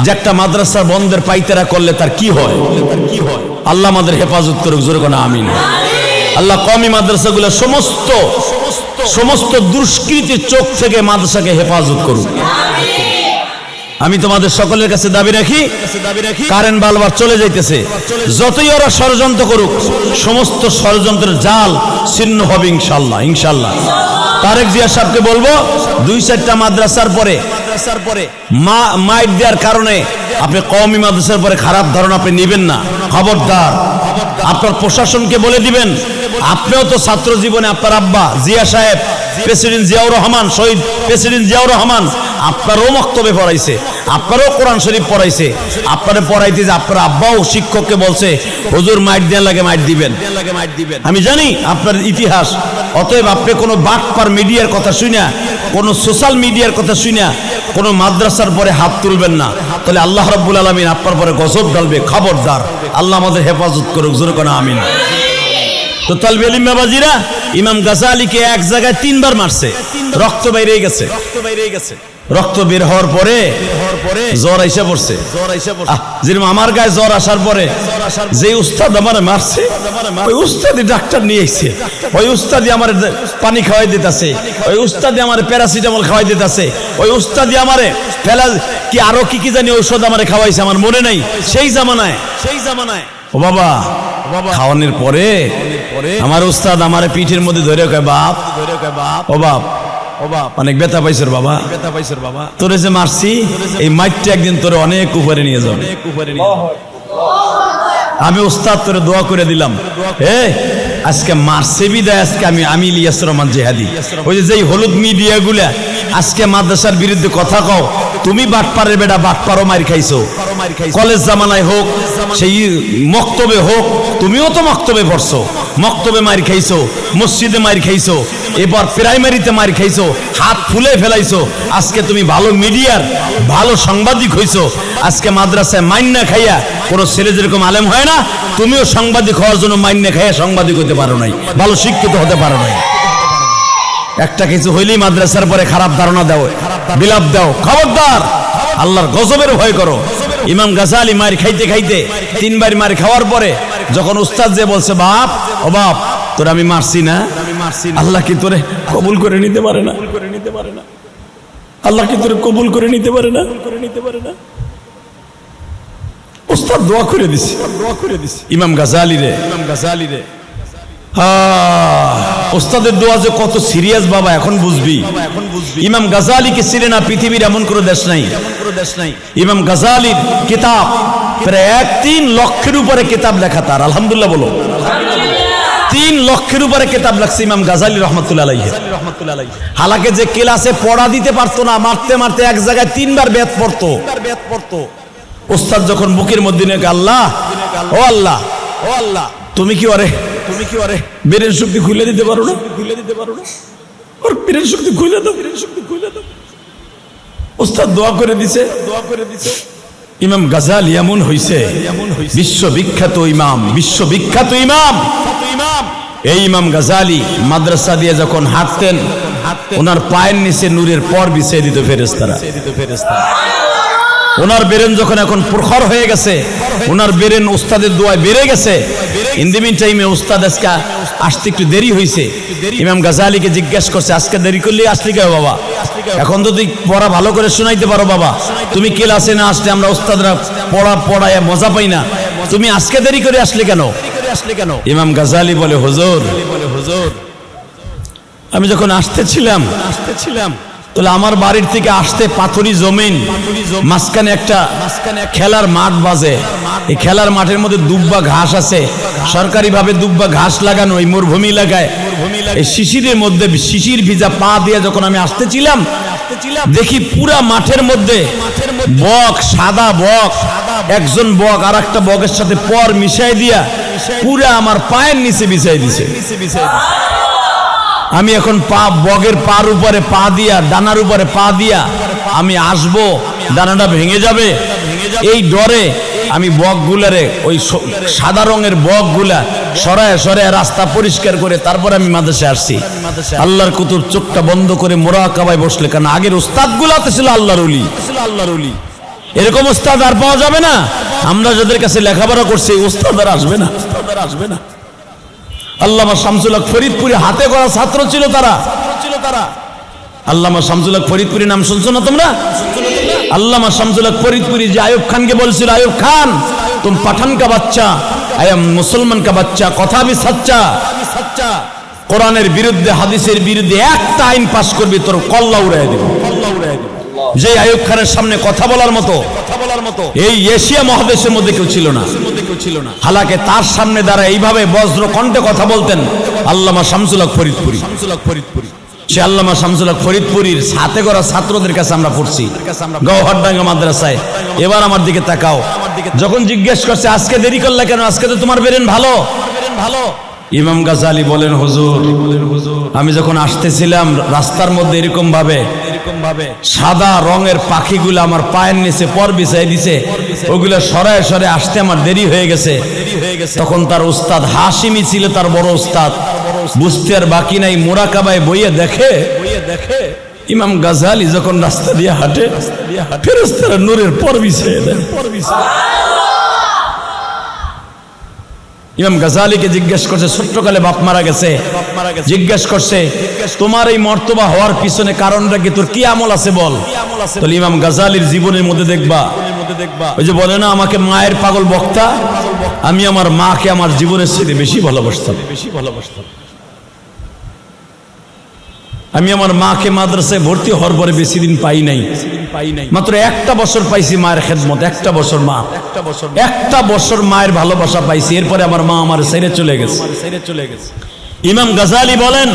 যে একটা মাদ্রাসা বন্ধের পাইতেরা করলে তার কি হয়, তার কি হয়। আল্লাহ আমাদের হেফাজত করুক, জোরে কোন আমিন। আল্লাহ কওমি মাদ্রাসাগুলো সমস্ত সমস্ত দুষ্কৃতির চোখ থেকে মাদ্রাসাকে হেফাজত করুক। আমি তোমাদের সকলের কাছে দাবি রাখি, কারেন্ট বারবার চলে যাইতেছে, যতই ওরা ষড়যন্ত্র করুক সমস্ত ষড়যন্ত্রের জাল ছিন্ন হবে ইনশাআল্লাহ, ইনশাআল্লাহ। তারেক জিয়া সাহেবকে বলবো 2-4টা মাদ্রাসার পরে মাইট দেওয়ার কারণে আপনি কওমি মাদ্রাসার পরে খারাপ ধারণা আপনি নেবেন না, খবরদার। আপনার প্রশাসনকে বলে দিবেন, আপনিও তো ছাত্র জীবনে আপনার আব্বা জিয়া সাহেব, প্রেসিডেন্ট জিয়াউর রহমান, শহীদ প্রেসিডেন্ট জিয়াউর রহমান আপনারও মক্তবে পড়াইছে, আপনারও কোরআন শরীফ পড়াইছে, আপনারা পড়াইতে যে আপনার আব্বাও শিক্ষককে বলছে হুজুর মাইট দেওয়ার লাগে মাইট দিবেন। আমি জানি আপনার ইতিহাস। অতএব আপনি কোনো বাটপার মিডিয়ার কথা শুনা, কোনো সোশ্যাল মিডিয়ার কথা শুনা কোনো মাদ্রাসার পরে হাত তুলবেন না, তাহলে আল্লাহ রাব্বুল আলামিন আপনার পরে গজব ঢালবে, খবরদার। আল্লাহ আমাদের হেফাজত করুক, জোরে কোন আমিন। তো তালবে ইলম বাবাজিরা, ইমাম গাজালিকে এক জায়গায় 3 বার মারছে, রক্ত বাইরে গেছে, রক্ত বের হওয়ার পরে জ্বর আইসা পড়ছে। যেরকম আমার গায়ে জ্বর আসার পরে যে উস্তাদ আমারে মারছে, ওই উস্তাদি ডাক্তার নিয়ে এসেছে, ওই উস্তাদি আমার পানি খাওয়াই দিতেছে, ওই উস্তাদি আমার প্যারাসিটামল খাওয়াই দিতেছে, ওই উস্তাদি আমারে ফেলা কি আরো কি কি জানি ঔষধ আমারে খাওয়াইছে, আমার মনে নাই। সেই জামানায় ও বাবা খাওয়ানোর পরে আমার উস্তাদ আমার পিঠের মধ্যে ধরে কয় বাপ, ও বাপ, ও বাপ, অনেক ব্যথা পাইছর বাবা, ব্যথা পাইছর বাবা, তোরে যে মারছি এই মাইটটা একদিন তোরে অনেক উপরে নিয়ে যাও, অনেক উপরে নিয়ে যাও। আমি উস্তাদ তোরে দোয়া করে দিলাম, আজকে মারছে বিদায় আজকে আমি ইলিয়াস রহমান জিহাদি, ওই যে যেই হলুদ মিডিয়া গুলা আজকে মাদ্রাসার বিরুদ্ধে কথা কও, তুমি বাটপারের বেটা, বাটপারও মার খাইছো। কলেজ জামানায় হোক, সেই মক্তবে হোক, তুমিও তো মক্তবে পড়ছো, মক্তবে মার খাইছো, মসজিদে মার খাইছো, এবার প্রাইমারিতে মার খাইছো, হাত ফুলে ফেলাইছো। আজকে তুমি ভালো মিডিয়ার ভালো সাংবাদিক হইছো, আজকে মাদ্রাসায় মাইন্না খাইয়া কোনো ছেলে যেরকম আলেম হয় না, তুমিও সাংবাদিক হওয়ার জন্য মাইন্না খাইয়া সাংবাদিক হতে পারো নাই, ভালো শিক্ষিত হতে পারো নাই। একটা কিছু হইলেই মাদ্রাসার পরে খারাপ ধারণা দাও, বিলাপ দাও, খবরদার। আল্লাহর গজবের ভয় করো। ইমাম গাজালি মার খাইতে খাইতে 3 বার মার খাওয়ার পরে যখন উস্তাদ যে বলছে বাপ, ও বাপ তোরে আমি মারছি না, আল্লাহ কি তোরে কবুল করে নিতে পারে না, আল্লাহ কি তোরে কবুল করে নিতে পারে না, উস্তাদ দোয়া করে দিছে ইমাম গাজালি রে, ওস্তাদের দোয়া যে কত সিরিয়াস বাবা এখন বুঝবি। ইমাম গাজালিকে চিনে না পৃথিবীর এমন কোনো দেশ নাই। ইমাম গাজালির কিতাব প্রায় 3 লক্ষের উপরে কিতাব লেখা তার, আলহামদুলিল্লাহ বলো। 3 লক্ষের উপরে কিতাব লেখছে ইমাম গাজালি রহমাতুল্লাহ আলাইহি। হালাকে যে ক্লাসে পড়া দিতে পারতো না, মারতে মারতে এক জায়গায় 3 বার বেত পড়তো। ওস্তাদ যখন বুকের মধ্যে নিয়ে আল্লাহ, ও আল্লাহ, ও আল্লাহ, তুমি কি ওরে ব্রেন শক্তি খুলে দিতে পারো না? ওর ব্রেন শক্তি খুলে দাও। ওস্তাদ দোয়া করে দিছে। ইমাম গাজালি এমন হইছে বিশ্ববিখ্যাত ইমাম। এই ইমাম গাজালি মাদ্রাসা দিয়ে যখন হাঁটতেন, ওনার পায়ের নিচে নূরের পর বিছিয়ে দিত ফেরেশতারা। ওনার বেরেন যখন এখন প্রখর হয়ে গেছে, ওনার বেরেন উস্তাদের দোয়ায় বেড়ে গেছে। ইন দি মিন টাইমে উস্তাদ আজকে আসতে একটু দেরি হয়েছে। ইমাম গাজালিকে জিজ্ঞেস করছে, আজকে দেরি করলে আসলি কেন বাবা? এখন তো তুই পড়া ভালো করে শোনাইতে পারো বাবা, তুমি ক্লাসে না আসলে আমরা উস্তাদরা পড়ায় মজা পাই না, তুমি আজকে দেরি করে আসলে কেন? ইমাম গাজালি বলে, হুজুর আমি যখন আসতেছিলাম তাহলে আমার বাড়ির থেকে আসতে পাথরি জমিন, মাঝখানে একটা খেলার মাঠ বাজে। এই খেলার মাঠের মধ্যে দুব্বা ঘাস আছে, সরকারি ভাবে দুব্বা ঘাস লাগানো, এই মরুভূমি এলাকায়। এই শিশিরের মধ্যে শিশির ভিজা পা দিয়ে যখন আমি আসতেছিলাম, দেখি পুরা মাঠের মধ্যে বক, সাদা বক, একজন বক আর একটা বকের সাথে পর মিশাই দিয়া পুরা আমার পায়ের নিচে বিছাই দিছে। আমি এখন বগের পার উপরে পা দিয়া, ডানার উপরে পা দিয়া আমি আসবো, ডানাটা ভেঙে যাবে, এই ডরে আমি বকগুলারে, ওই সাদা রঙের বকগুলা সরায় রাস্তা পরিষ্কার করে তারপর আমি মাদ্রাসায় আসছি। আল্লাহর কুতুব চোখটা বন্ধ করে মোরাকাবায় বসলে, কারণ আগের উস্তাদ গুলাতে ছিল আল্লাহর ওলি। এরকম উস্তাদ আর পাওয়া যাবে না। আমরা যাদের কাছে লেখাপড়া করছি উস্তাদ আর আসবে না। আল্লামা শামসুল হক ফরিদপুরি হাতে গড়া ছাত্র ছিল তারা। আল্লামা শামসুল হক ফরিদপুরি নাম শুনছো না তোমরা? আল্লামা শামসুল হক ফরিদপুরি যে আয়ুব খানকে বলছিল, আয়ুব খান তুম পাঠান কা বাচ্চা, আই এম মুসলমান কা বাচ্চা, কথা ভি সচ্চা। কোরআনের বিরুদ্ধে, হাদিসের বিরুদ্ধে একটা আইন পাশ করবি, তোর কল্লা উড়াই দেব। যে আয়ুব খানের সামনে কথা বলার মতো এই এশিয়া মহাদেশের মধ্যে কেউ ছিল না। হালাকে তার সামনে দ্বারা এইভাবে বজ্র কণ্ঠে কথা বলতেন আল্লামা শামসুল হক ফরিদপুরি। সে আল্লামা শামসুল হক ফরিদপুরির সাথে করা ছাত্রদের কাছে আমরা পড়ছি গৌহারডাঙ্গা মাদ্রাসায়। এবার আমার দিকে তাকাও, যখন জিজ্ঞেস করছে আজকে দেরি করলে কেন, আজকে তো তোমার বেরেন ভালো। ইমাম গাজালি বলেন, হুজুর আমি যখন আসতেছিলাম রাস্তার মধ্যে এরকম ভাবে সাদা রঙের পাখিগুলো আমার পায়ের নিচে পর বিছাই দিছে, ওগুলো সরায় আসতে আমার দেরি হয়ে গেছে। তখন তার উস্তাদ হাশিমি ছিল, তার বড় উস্তাদ, বুঝতে আর বাকি নাই, মোরাকাবায় বইয়ে দেখে ইমাম গাজালি যখন রাস্তা দিয়ে হাঁটে, ফেরেশতারা নূরের পর বিছাই দেয়। ইমাম গাজালিকে জিজ্ঞেস করছে, ছোট্টকালে বাপ মারা গেছে, জিজ্ঞেস করছে তোমার এই মর্তবা হওয়ার পিছনে কারণটা কি, তোর কি আমল আছে বল। তাহলে ইমাম গাজালির জীবনের মধ্যে দেখবা, ওই যে বলে না আমাকে মায়ের পাগল বক্তা, আমি আমার মাকে আমার জীবনের চেয়ে বেশি ভালোবাসতাম। আমি আমার মাকে মাদ্রাসায় ভর্তি হওয়ার পরে বেশি দিন পাই নাই, মাত্র 1টা বছর পাইছি মায়ের খেদমত। 1টা বছর মায়ের ভালোবাসা পাইছি, এরপরে আমার মা আমার ছেড়ে চলে গেছে। ইমাম গাজালি বলেন,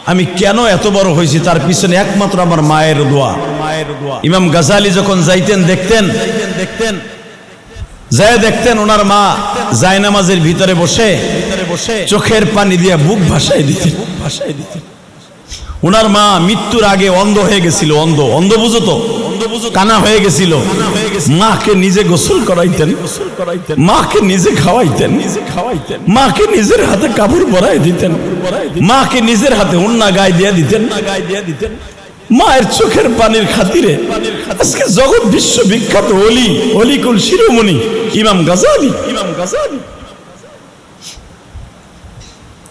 আমি কেন এত বড় হয়েছি, তার পিছনে একমাত্র আমার মায়ের দোয়া। ইমাম গাজালি যখন যাইতেন দেখতেন ওনার মা জায়নামাজের ভিতরে বসে চোখের পানি দিয়ে বুক ভাসাই দিতেন। ওনার মা মৃত্যুর আগে অন্ধ হয়ে গেছিল, অন্ধ বুঝো তো, কানা হয়ে গেছিল। মাকে নিজে গোসল করাইতেন, মাকে নিজে খাওয়াইতেন, মাকে নিজের হাতে কাপড় পরাই দিতেন, মাকে নিজের হাতে ওড়না গায়ে দিয়ে দিতেন। মায়ের চোখের পানির খাতিরে আজকে জগৎ বিশ্ববিখ্যাত অলিকুল শিরোমণি ইমাম গাজালি।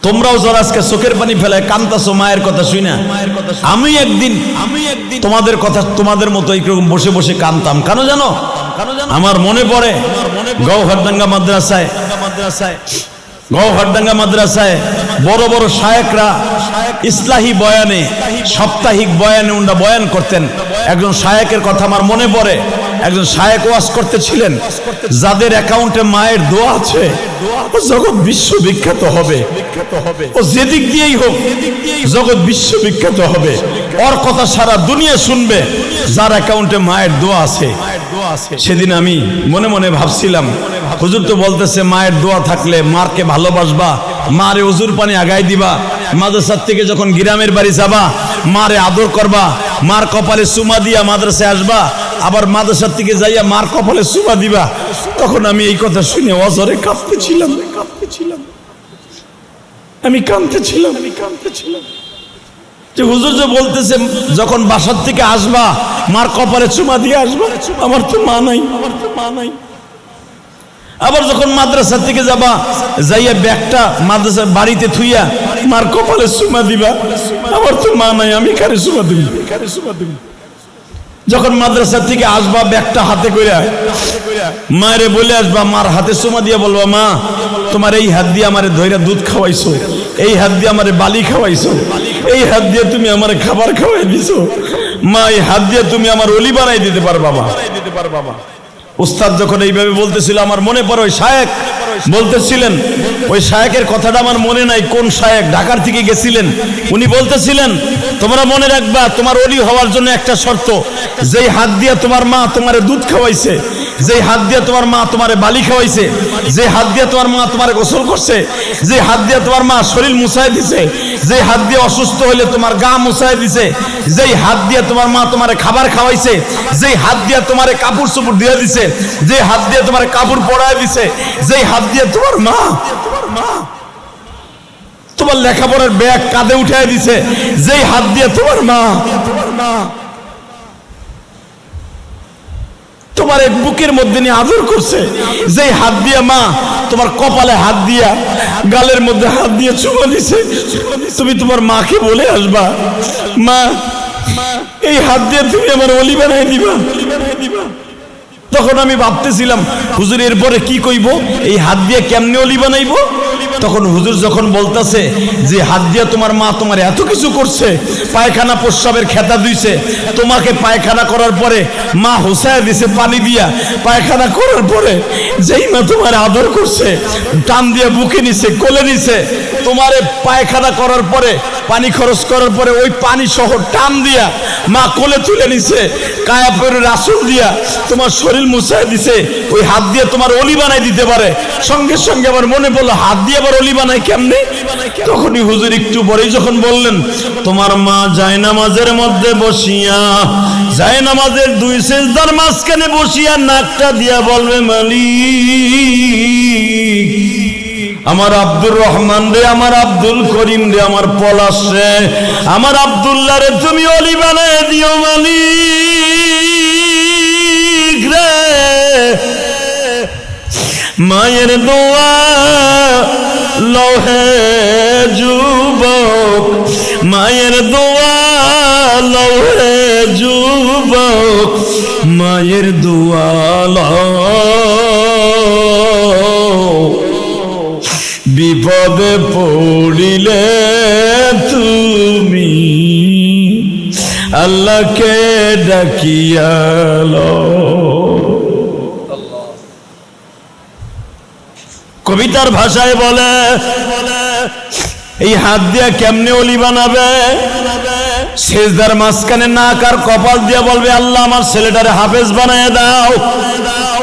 তোমরাও যারা আজকে চোখের পানি ফেলায় কান্দাছো মায়ের কথা শুই না, আমি একদিন তোমাদের কথা তোমাদের মতো এইরকম বসে বসে কান্দতাম। কেন জানো? আমার মনে পড়ে গৌহারডাঙ্গা মাদ্রাসায় বড় বড় শায়েকরা ইসলাহি বয়ানে, সাপ্তাহিক বয়ানে উনারা বয়ান করতেন। একজন শায়েকের কথা আমার মনে পড়ে। একজন শায়েক ওয়াজ করতেছিলেন, যাদের অ্যাকাউন্টে মায়ের দোয়া আছে ও জগৎ বিশ্ববিখ্যাত হবে, ও যেদিক দিয়েই হোক জগৎ বিশ্ববিখ্যাত হবে। ওর কথা সারা দুনিয়া শুনবে যার অ্যাকাউন্টে মায়ের দোয়া আছে। সেদিন আমি মনে মনে ভাবছিলাম, হুজুর তো বলতেছে মায়ের দোয়া থাকলে মারকে ভালোবাসবা, মারে ওজুর পানি আগাই দিবা, মাদ্রাসার থেকে যখন গ্রামের বাড়ি যাবা মারে আদর করবা, মার কপালে চুমা দিয়া মাদ্রাসায় আসবা, আবার মাদ্রাসার থেকে যাইয়া মার কপালে চুমা দিবা। তখন আমি এই কথা শুনে অজরে কাঁদতেছিলাম, আমি কাঁদতেছিলাম যে হুজুর যে বলতেছে যখন বাসার থেকে আসবা মার কপালে চুমা দিয়ে আসবা, আমার তো মা নাই। আবার যখন মাদ্রাসা থেকে যাবা যাইয়া ব্যাগটা মাদ্রাসার বাড়িতে থুইয়া মার কপালে চুমা দিবা, আমার তো মা নাই, আমি কারে চুমা দিব? যখন মাদ্রাসা থেকে আসবা ব্যাগটা হাতে কইরা মায়েরে বলে আসবা, মার হাতে চুমা দিয়া বলবা, মা তোমার এই হাত দিয়ে আমারে ধইরা দুধ খাওয়াইছো, এই হাত দিয়ে আমারে বালি খাওয়াইছো, এই হাত দিয়ে তুমি আমারে খাবার খাওয়াই দিছো, মা এই হাত দিয়ে তুমি আমার অলি বানাই দিতে পারবা। বাবা উস্তাদ যখন এইভাবে বলতেছিল আমার মনে পড়ে ওই শায়েক বলতেছিলেন, ওই শায়েকের কথাটা আমার মনে নাই কোন শায়েক, ঢাকার থেকে গেছিলেন। উনি বলতেছিলেন, তোমরা মনে রাখবা তোমার অলি হওয়ার জন্য একটা শর্ত, যেই হাত দিয়ে তোমার মা তোমারে দুধ খাওয়াইছে, যেই হাত দিয়ে তোমার মা তোমারে বালি খাওয়াইছে, যে হাত দিয়ে তোমার মা তোমারে গোসল করছে, যে হাত দিয়ে তোমার মা শরীর মুছাই দিছে, যে হাত দিয়ে অসুস্থ হইলে তোমার গা মুছাই দিছে, যেই হাত দিয়ে তোমার মা তোমারে খাবার খাওয়াইছে, যেই হাত দিয়ে তোমারে কাপড় চোপড় দিয়ে দিছে, যে হাত দিয়ে তোমার কাপড় পরায় দিছে, যেই হাত দিয়ে তোমার মা তোমার লেখাপড়ার ব্যাগ কাঁধে উঠায় দিছে, যেই হাত দিয়ে তোমার মা তোমার এক বুকের মধ্যে নিয়ে আদর করছে, যেই হাত দিয়ে মা তোমার কপালে হাত দিয়া গালের মধ্যে হাত দিয়ে চুমা দিছে, তুমি তোমার মাকে বলে আসবা, মা এই হাত দিয়ে তুমি আমার অলি বানাই দিবা। তখন আমি ভাবতেছিলাম, হুজুর এরপরে কি কইব, এই হাত দিয়ে কেমনে অলি বানাইবো? তখন হুজুর যখন বলতেছে যে হাত দিয়ে তোমার মা তোমার এত কিছু করছে, পায়খানা প্রস্রাবের খেতা দিছে, তোমাকে পায়খানা করার পরে মা হুসায় দিছে পানি দিয়া, পায়খানা করার পরে যেই মা তোমার আদর করছে, টান দিয়ে বুকে নিছে, কোলে নিছে, তোমারে পায়খানা করার পরে পানি খরচ করার পরে ওই পানি সহ টান দিয়া মা কোলে তুলে নিছে, কায়া পরে রাসুল দিয়া তোমার শরীর মুছায় দিছে, ওই হাত দিয়ে তোমার অলি বানাই দিতে পারে। সঙ্গে সঙ্গে আমার মনে পড়লো, হাত দিয়ে আবার অলি বানাই কেমনে? তখনই হুজুর একটু পরেই যখন বললেন, তোমার মা জায়নামাজের মধ্যে বসিয়া, জায়নামাজের দুই সেজদার মাঝখানে বসিয়া নাকটা দিয়া বলবে, মালিক আমার আব্দুর রহমান রে, আমার আব্দুল করিম রে, আমার পলাশ রে, আমার আব্দুল্লাহ রে তুমি অলি বানায় দিও মালিক রে। মায়ের দোয়া লহে যুবক, মায়ের দোয়া লহে যুবক, মায়ের দোয়া বিপদে পড়িলে তুমি আল্লাহকে ডাকিয়ালো। কবিতার ভাষায় বলে, এই হাত দিয়া কেমনে অলি বানাবে? সেজদার মাঝখানে নাক আর কপাল দিয়া বলবে, আল্লাহ আমার ছেলেটারে হাফেজ বানায় দাও।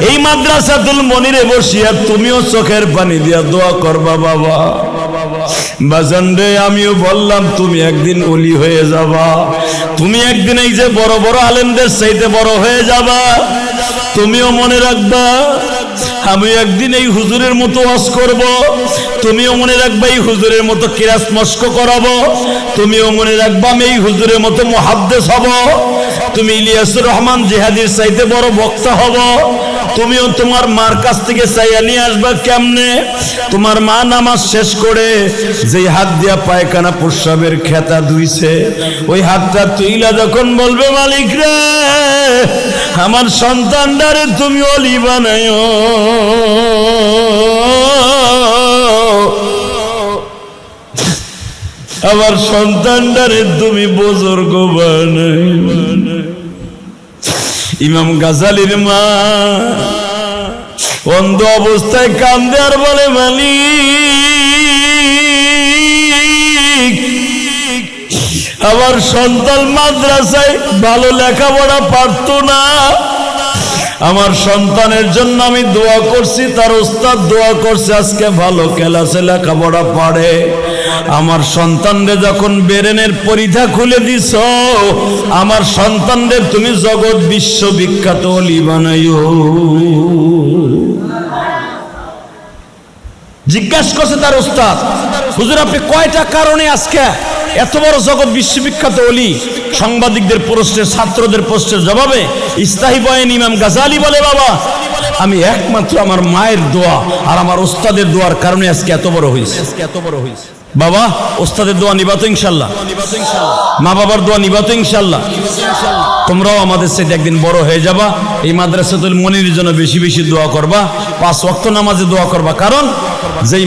এই মাদ্রাসাতুল মনিরে বসিয়া তুমিও চোখের পানি দিয়া দোয়া করবা। বাবা বাজান রে, আমিও বললাম তুমি একদিন ওলি হয়ে যাবা, তুমি একদিন এই যে বড় বড় আলেমদের চাইতে বড় হয়ে যাবা। তুমিও মনে রাখবা, আমি একদিন এই হুজুরের মতো ওয়াজ করব, তুমিও মনে রাখবা এই হুজুরের মতো কিরাত মস্ক করাবো, তুমিও মনে রাখবা আমি এই হুজুরের মতো মুহাদ্দিস হব, তুমি ইলিয়াসুর রহমান জিহাদির চাইতে বড় বক্তা হব। তুমিও তোমার মার কাছ থেকে চাইয়া নিয়ে আসবা কেমনে? তোমার মা নামাজ শেষ করে যেই হাত দিয়া পায়খানা প্রস্রাবের খেতা ধুইছে ওই হাতটা তুইলা যখন বলবে মালিক রে আমার সন্তানটারে তুমি অলি বানায়ো, আমার সন্তানটারে তুমি বুজুর্গ বানায়ো। ইমাম গাজালির মা অন্ধ অবস্থায় কান্দে আর বলে মালিক আমার সন্তান মাদ্রাসায় ভালো লেখাপড়া পারতো না, আমার সন্তানের জন্য আমি দোয়া করছি, তার উস্তাদ দোয়া করছে আজকে ভালো ক্লাসে লেখাপড়া পারে। আমার সন্তানরে যখন বেরেনের পরিধা খুলে দিছ আমার সন্তানরে তুমি জগৎ বিশ্ববিখ্যাত অলি বানাইও। জিজ্ঞাসা করছে তার উস্তাদ, হুজুর আপনি কয়টা কারণে আজকে এত বড় জগৎ বিশ্ববিখ্যাত অলি? সাংবাদিকদের প্রশ্নের ছাত্রদের প্রশ্নের জবাবে ইস্তাহি বয়ান ইমাম গাজালি বলে বাবা আমি একমাত্র আমার মায়ের দোয়া আর আমার ওস্তাদের দোয়ার কারণে আজকে এত বড় হয়েছে। বাবা ওস্তাদের দোয়া নিবা তো ইনশাল্লাহ? মা বাবার দোয়া নিবা তো ইনশাল্লাহ? তোমরাও আমাদের সাথে একদিন বড় হয়ে যাবা। এই মাদ্রাসাতুল মুনিরের জন্য বেশি বেশি দোয়া করবা, 5 ওয়াক্ত নামাজে দোয়া করবা। কারণ যেই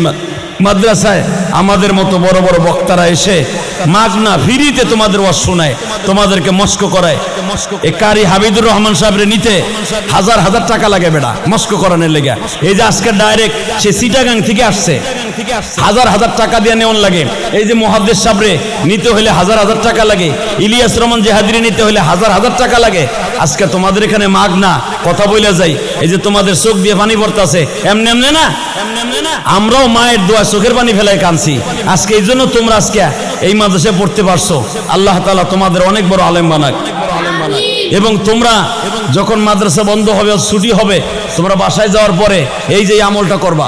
মাদ্রাসায় আমাদের মতো বড় বড় বক্তারা এসে মাগনা ফ্রিতে তোমাদের ওয়াজ শোনায়, তোমাদেরকে মস্ক করায়। এই কারি হাবিদুর রহমান সাহেবের নিতে হাজার হাজার টাকা লাগে বেটা মস্ক করানোর লেগে। এই যে আজকে ডাইরেক্ট সে চিটাগাং থেকে আসছে, হাজার হাজার টাকা দিয়ে নেওয়ার লাগে। এই যে মুহাদ্দিস সাহেবরে নিতে হলে হাজার হাজার টাকা লাগে, ইলিয়াস রহমান জেহাদিরে নিতে হলে হাজার হাজার টাকা লাগে। আজকে তোমাদের এখানে মাগনা কথা বলে যাই, এই যে তোমাদের চোখ দিয়ে পানি পড়তেছে এমনি এমনি না, আমরাও মায়ের দোয়া চোখের পানি ফেলায় কাঁদছি আজকে। এই জন্য তোমরা আজকে এই মাদ্রাসায় পড়তে পারছো। আল্লাহ তাআলা তোমাদের অনেক বড় আলেম বানাক। এবং তোমরা যখন মাদ্রাসা বন্ধ হবে ছুটি হবে তোমরা বাসায় যাওয়ার পরে এই যে আমলটা করবা,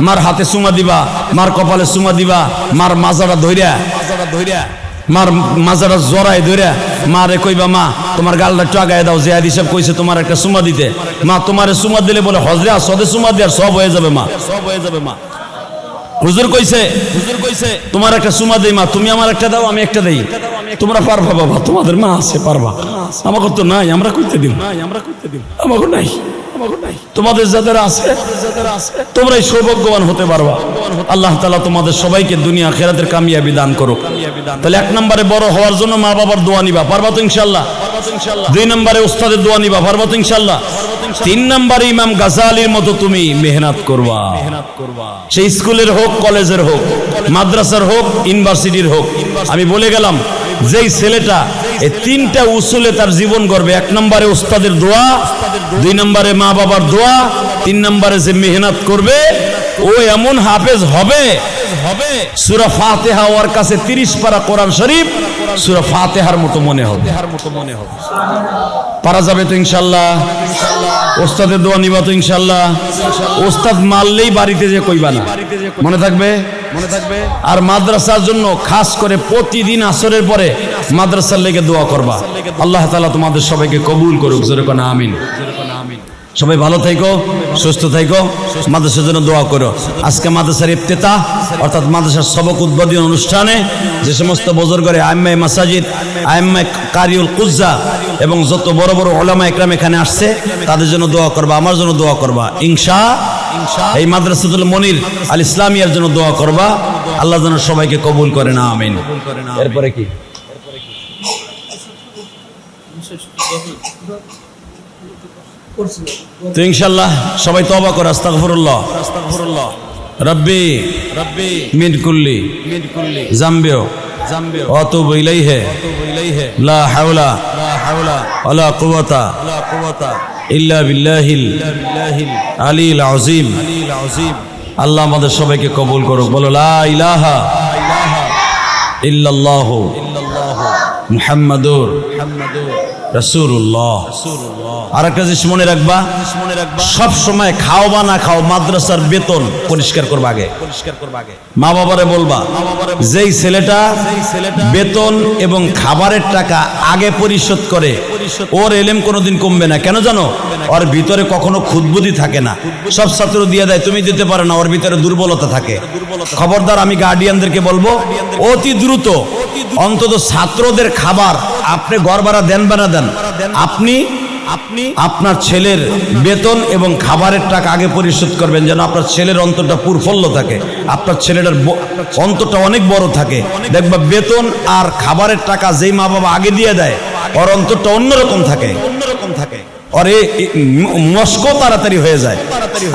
মার হাতে চুমা দিবা, মার কপালে চুমা দিবা, মার মাজাটা ধইরা মার মাজাটা জড়ায় ধইরা মারে কইবা মা তোমার গালটা একটু আগায় দাও, জিয়াদ হিসাব কইছে তোমার একটা চুমা দিতে। মা তোমারে চুমা দিলে বলে হজরে আসদে চুমা দেওয়ার সব হয়ে যাবে মা, সব হয়ে যাবে মা। হুজুর কইছে তোমার একটা চুমা দেই মা, তুমি আমার একটা দাও আমি একটা দেই। তোমরা পারবা বাবা, তোমাদের মা আছে পারবা, আমাকে তো নাই, আমরা কইতে দিব, আমাকে নাই, তোমাদের যাদের আছে তোমরাই সৌভাগ্যবান হতে পারবা। আল্লাহ তাআলা তোমাদের সবাইকে দুনিয়া আখিরাতের কামিয়াবি দান করুক। তাহলে 1 নম্বরে বড় হওয়ার জন্য মা বাবার দোয়া নিবা, পারবা তো ইনশাআল্লাহ? 2 নম্বরে উস্তাদের দোয়া নিবা, পারবা তো ইনশাআল্লাহ? 3 নম্বরে ইমাম গাজালির মতো তুমি মেহনত করবা। সেই স্কুলের হোক, কলেজের হোক, মাদ্রাসার হোক, ইউনিভার্সিটির হোক। আমি বলে গেলাম যেই ছেলেটা এই 3টা উসুলে তার জীবন গড়বে, 1 নম্বরে উস্তাদের দোয়া, 2 নম্বরে মা বাবার দোয়া, 3 নম্বরে যে মেহনত করবে ও এমন হাফেজ হবে সূরা ফাতিহা ওর কাছে 30 পারা কোরআন শরীফ সূরা ফাতিহার মতো মনে হবে। পারা যাবে তো ইনশাআল্লাহ? ওস্তাদের দোয়া নিবা তো ইনশাআল্লাহ? ওস্তাদ মারলেই বাড়িতে যে কইবা না, মনে থাকবে? আর মাদ্রাসার জন্য খাস করে প্রতিদিন আসরের পরে মাদ্রাসার লেগে দোয়া করবা। আল্লাহ তাআলা তোমাদের সবাইকে কবুল করুক, জোরে কোন আমিন। সবাই ভালো থাকো, সুস্থ থাকো, মাদ্রাসার জন্য দোয়া করো। আজকে মাদ্রাসার ইফতিতাহ অর্থাৎ মাদ্রাসার সবক উদ্বোধনী অনুষ্ঠানে যে সমস্ত বুজুর্গরে আইম্মায়ে মাসাজিদ, আইম্মায়ে কারিউল কুজ্জা এবং যত বড় বড় উলামা ইকরাম এখানে আসছে তাদের জন্য দোয়া করবা, আমার জন্য দোয়া করবা ইনশাআল্লাহ। এই মাদ্রাসাতুল মুনির আল ইসলামিয়ার জন্য দোয়া করবা। আল্লাহ যেন সবাইকে কবুল করে না, আমিন। এরপরে কি তো ইনশাআল্লাহ সবাই তওবা করে আস্তাগফিরুল্লাহ রব্বি মিন কুল্লি জামবিও ওয়া আতুবু ইলাইহি লা হাওলা ওয়ালা কুওয়াতা ইল্লা বিল্লাহিল আলিল আযীম। আল্লাহ আমাদের সবাইকে কবুল করুক। বলো লা ইলাহা ইল্লাল্লাহু মুহাম্মাদুর রাসূলুল্লাহ। আর একটা জিনিস মনে রাখবা, সব সময় খাও বা না খাও মাদ্রাসার বেতন পরিষ্কার করবা আগে। মা বাবারে বলবা যেই ছেলেটা বেতন এবং খাবারের টাকা আগে পরিশোধ করে ওর এলেম কোনোদিন কমবে না। কেন জানো? ওর ভিতরে কখনো খুদবুদি থাকে না। সব ছাত্র দিয়ে দেয়, তুমি দিতে পারো না, ওর ভিতরে দুর্বলতা থাকে। খবরদার, আমি গার্ডিয়ানদেরকে বলবো অতি দ্রুত অন্তত ছাত্রদের খাবার আপনি ঘর ভাড়া দেন বা না দেন, আপনি আপনার ছেলের বেতন এবং খাবারের টাকা আগে পরিশোধ করবেন, যেন আপনার ছেলের অন্তরটা প্রফুল্ল থাকে, আপনার ছেলেটার অন্তরটা অনেক বড় থাকে। দেখবা বেতন আর খাবারের টাকা যেই মা বাবা আগে দিয়ে দেয় ওর অন্তরটা অন্যরকম থাকে, ওরে মস্কো তাড়াতাড়ি হয়ে যায়।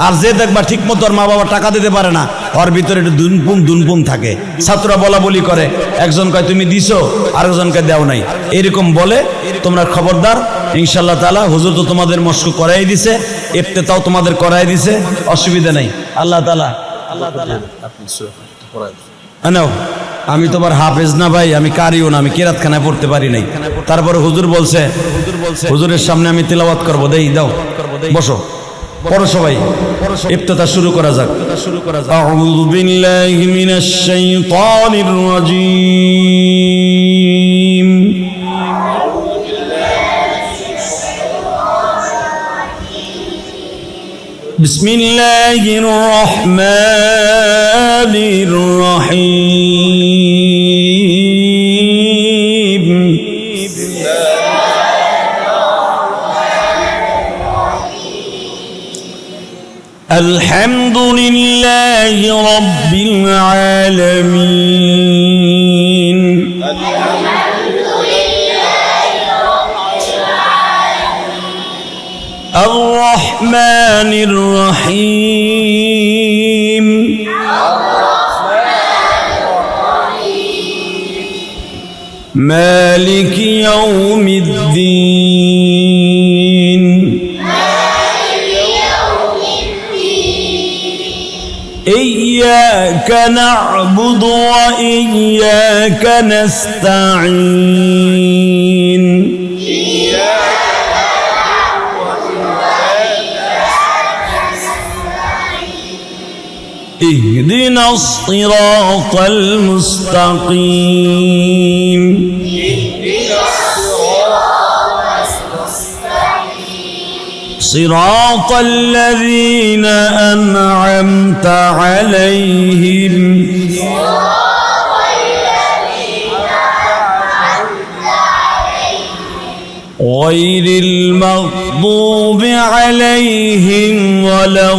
আর যে দেখবা ঠিক মতো ওর মা বাবা টাকা দিতে পারে না, ওর ভিতরে একটু দুনপুন থাকে। ছাত্ররা বলা বলি করে, একজন কয় তুমি দিছো, আরেকজনকে দেও নাই, এরকম বলে। তোমরা খবরদার, ইনশাআল্লাহ তাআলা হুজুর তো তোমাদের মস্কো করাই দিছে, ইফতেতাও তোমাদের করাই দিছে, অসুবিধা নাই। আল্লাহ তাআলা নাও, আমি তোমার হাফেজ না ভাই, আমি কারিও না, আমি কিরাতখানায় পড়তে পারি নাই। তারপরে হুজুর বলছে, হুজুরের সামনে আমি তিলাওয়াত করব। দেই, দাও, বসো, পড়ো সবাই, ইফতেতা শুরু করা যাক। আউযু বিল্লাহি মিনাশ শাইতানির রাজীম। বিসমিল্লাহির রহমানির রহিম। আলহামদুলিল্লাহি রাব্বিল আলামিন। الرحمن الرحيم مالك يوم الدين إياك نعبد وإياك نستعين اهدنا الصراط المستقيم صراط الذين أنعمت عليهم غير المغضوب عليهم ولا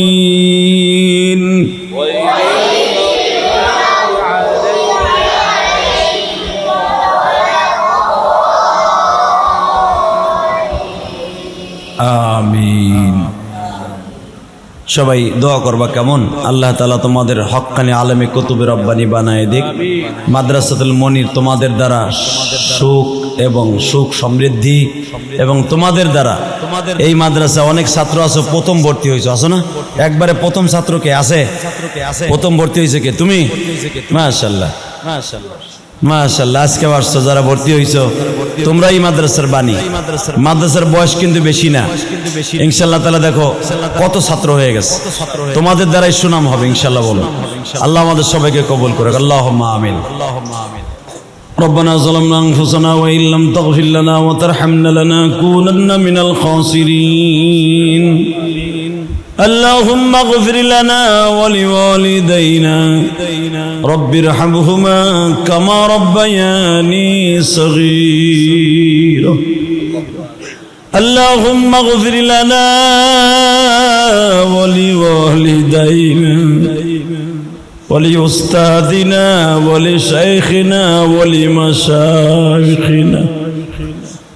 الضالين আমিন। সবাই দোয়া করবা কেমন? আল্লাহ তাআলা তোমাদের হক্কানি আলেমে কুতুবে রব্বানি বানায় দিক। মাদ্রাসাতুল মনির তোমাদের দ্বারা সুখ এবং সুখ সমৃদ্ধি, এবং তোমাদের দ্বারা এই মাদ্রাসা অনেক ছাত্র আছে প্রথম ভর্তি হয়েছে, আসো না? একবারে প্রথম ছাত্র কে আছে? প্রথম ভর্তি হয়েছে কে? তুমি? মাশাআল্লাহ মাশাআল্লাহ মাশাআল্লাহ। আজকে আসছো যারা ভর্তি হইছো, তোমরা এই মাদ্রাসার বাণী। মাদ্রাসার বয়স কিন্তু বেশি না, ইনশাআল্লাহ তাআলা দেখো কত ছাত্র হয়ে গেছে, তোমাদের দ্বারাই সুনাম হবে ইনশাআল্লাহ। বলো আল্লাহ আমাদের সবাইকে কবুল করে, আল্লাহুম্মা আমিন। ربنا ظلمنا أنفسنا وإن لم تغفر لنا وترحمنا لنكونن من الخاسرين اللهم اغفر لنا ولوالدينا رب ارحمهما كما ربياني صغيرا اللهم اغفر لنا ولوالدينا ولأستاذنا ولشيخنا ولمشايخنا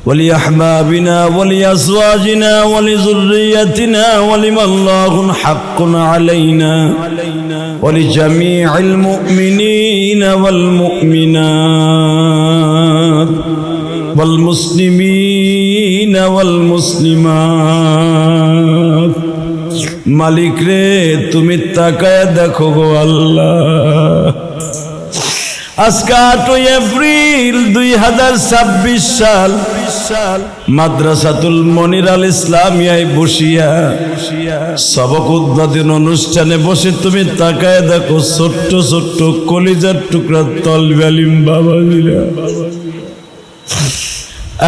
ولأحبابنا ولأزواجنا ولذريتنا ولمن له حق علينا ولجميع المؤمنين والمؤمنات والمسلمين والمسلمات মালিক রে তুমি তাকায় দেখো গো আল্লাহ, আজকে 8 এপ্রিল 2026 সাল, মাদ্রাসাতুল মনির আল ইসলামিয়ায় বসিয়া সবক উদ্বোধন অনুষ্ঠানে বসে তুমি তাকায় দেখো ছোট্ট ছোট্ট কলিজার টুকরা তলবে আলিম বাবাজিরা,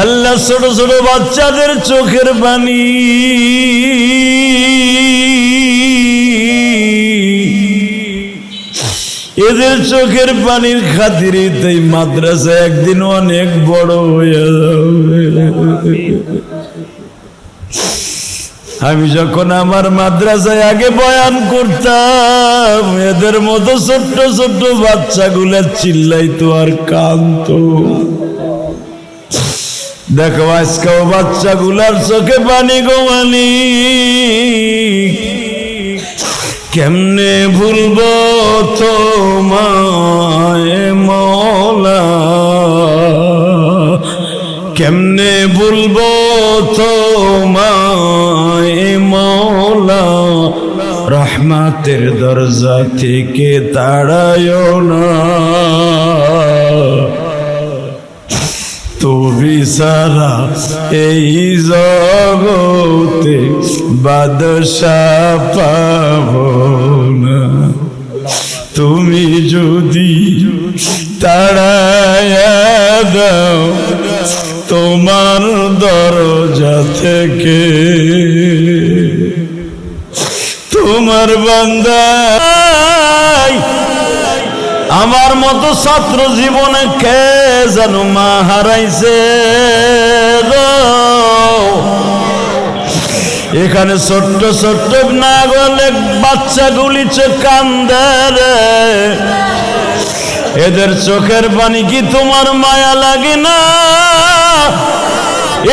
আল্লাহ ছোট ছোট বাচ্চাদের চোখের পানি এদের চোখের পানির খাতিরে তাই মাদ্রাসা একদিন অনেক বড় হয়ে যাবে। আমি যখন আমার মাদ্রাসায় আগে বয়ান করতাম এদের মতো ছোট্ট ছোট্ট বাচ্চাগুলা চিল্লাইতো আর কাঁদতো, দেখো আজকেও বাচ্চাগুলার চোখে পানি গোমালি, কেমনে ভুলবো তোমায় মওলা, কেমনে ভুলবো তোমায় মওলা, রহমতের দরজা থেকে তাড়ায়ো না, তুমি সারা এই জগতে বাদশাহ পাবো না, তুমি যদি তাড়ায়া দাও তোমার দরজা থেকে, তোমার বান্দা আমার মতো ছাত্র জীবনে কে যেন মা হারাইছে গো, এখানে ছোট্ট ছোট্ট না গলে বাচ্চাগুলি কান্দে রে, এদের চোখের পানি কি তোমার মায়া লাগে না?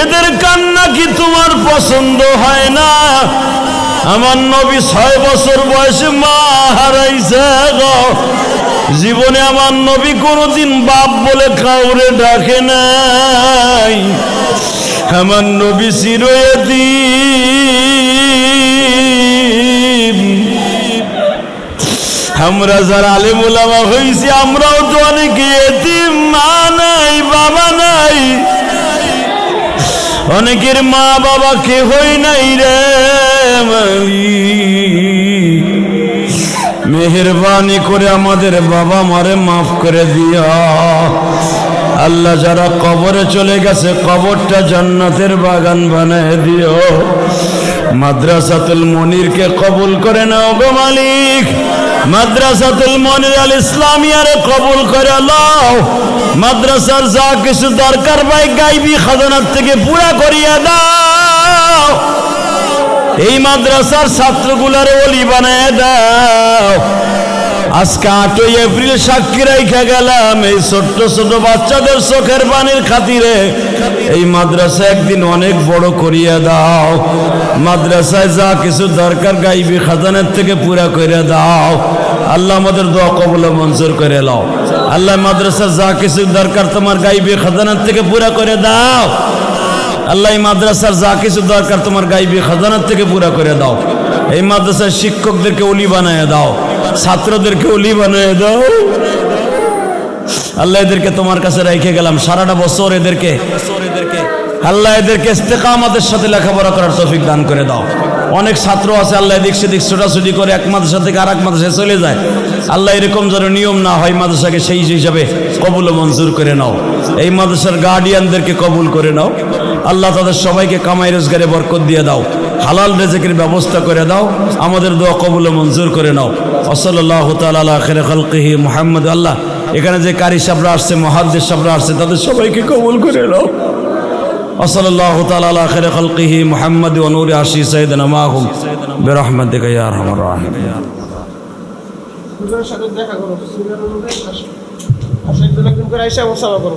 এদের কান্না কি তোমার পছন্দ হয় না? আমার নবী 6 বছর বয়সে মা হারাইছে গো, জীবনে আমার নবী কোনদিন বাপ বলে কাউরে ডাকে নাই, আমার নবী চিরয়তীম। আমরা যারা আলেম ওলামা হইছি আমরাও তো অনেকে এতিম, মা নাই বাবা নাই, অনেকের মা বাবা কেহই নাই রে মালিক, মেহেরবানি করে আমাদের বাবা মারে মাফ করে দিও আল্লাহ, যারা কবরে চলে গেছে কবরটা জান্নাতের বাগান বানায় দিও, মাদ্রাসাতুল মনিরকে কবুল করে নাও গো মালিক, মাদ্রাসাতুল মনির আল ইসলামিয়ারে কবুল করে নাও, মাদ্রাসার যা কিছু দরকার ভাই গাইবি খাজানার থেকে পুরা করিয়া দাও, এই মাদ্রাসার ছাত্রগুলার ওলি বানায় দাও। আজকে 8 এপ্রিল সাক্ষী রাইখা গেলাম এই ছোট্ট ছোট বাচ্চাদের চোখের পানির খাতিরে এই মাদ্রাসা একদিন অনেক বড় করিয়া দাও, মাদ্রাসায় যা কিছু দরকার গাইবি খাজানার থেকে পুরা করে দাও আল্লাহ, আমাদের দোয়া কবুল মঞ্জুর করে নাও আল্লাহ, মাদ্রাসার যা কিছু দরকার তোমার গাইবি খাজানার থেকে পুরা করে দাও আল্লাহ, এই মাদ্রাসার যা কিছু দরকার তোমার গাইবি খাজানার থেকে পুরা করে দাও, এই মাদ্রাসার শিক্ষকদেরকে ওলি বানায় দাও, ছাত্রদেরকে ওলি বানায় দাও আল্লাহ, এদেরকে তোমার কাছে রেখে গেলাম সারাটা বছর এদেরকে আল্লাহ, এদেরকে ইস্তেকামতের সাথে লেখাপড়া করার তৌফিক দান করে দাও। অনেক ছাত্র আছে আল্লাহ এদিক সেদিক ছোটাছুটি করে এক মাদ্রাসা থেকে আর এক মাদ্রাসায় চলে যায় আল্লাহ, এরকম যেন নিয়ম না হয়, মাদ্রাসাকে সেই হিসাবে কবুল মঞ্জুর করে নাও, এই মাদ্রাসার গার্ডিয়ানদেরকে কবুল করে নাও আল্লাহ, তাদের সবাইকে কামাই রোজগারে বরকত দিয়ে দাও, হালাল রিজিকের ব্যবস্থা করে দাও, আমাদের দোয়া কবুল মঞ্জুর করে নাও। সাল্লাল্লাহু তাআলা আলা খায়রি খালকিহি মুহাম্মদ। আল্লাহ, এখানে যে কারি সাহেবরা আসছে, মুহাদ্দিস সাহেবরা আসছে, তাদের সবাইকে কবুল করে নাও। সাল্লাল্লাহু তাআলা আলা খায়রি খালকিহি মুহাম্মদ ওয়া নূরি আরশি সাইয়্যিদিনা মাহুম বিরহমাতিকা ইয়া আরহামার রাহিমিন। সাথে দেখা করো, সিরিয়ালের মধ্যে আসো, একদিন করে আইসা ওসাবা করো।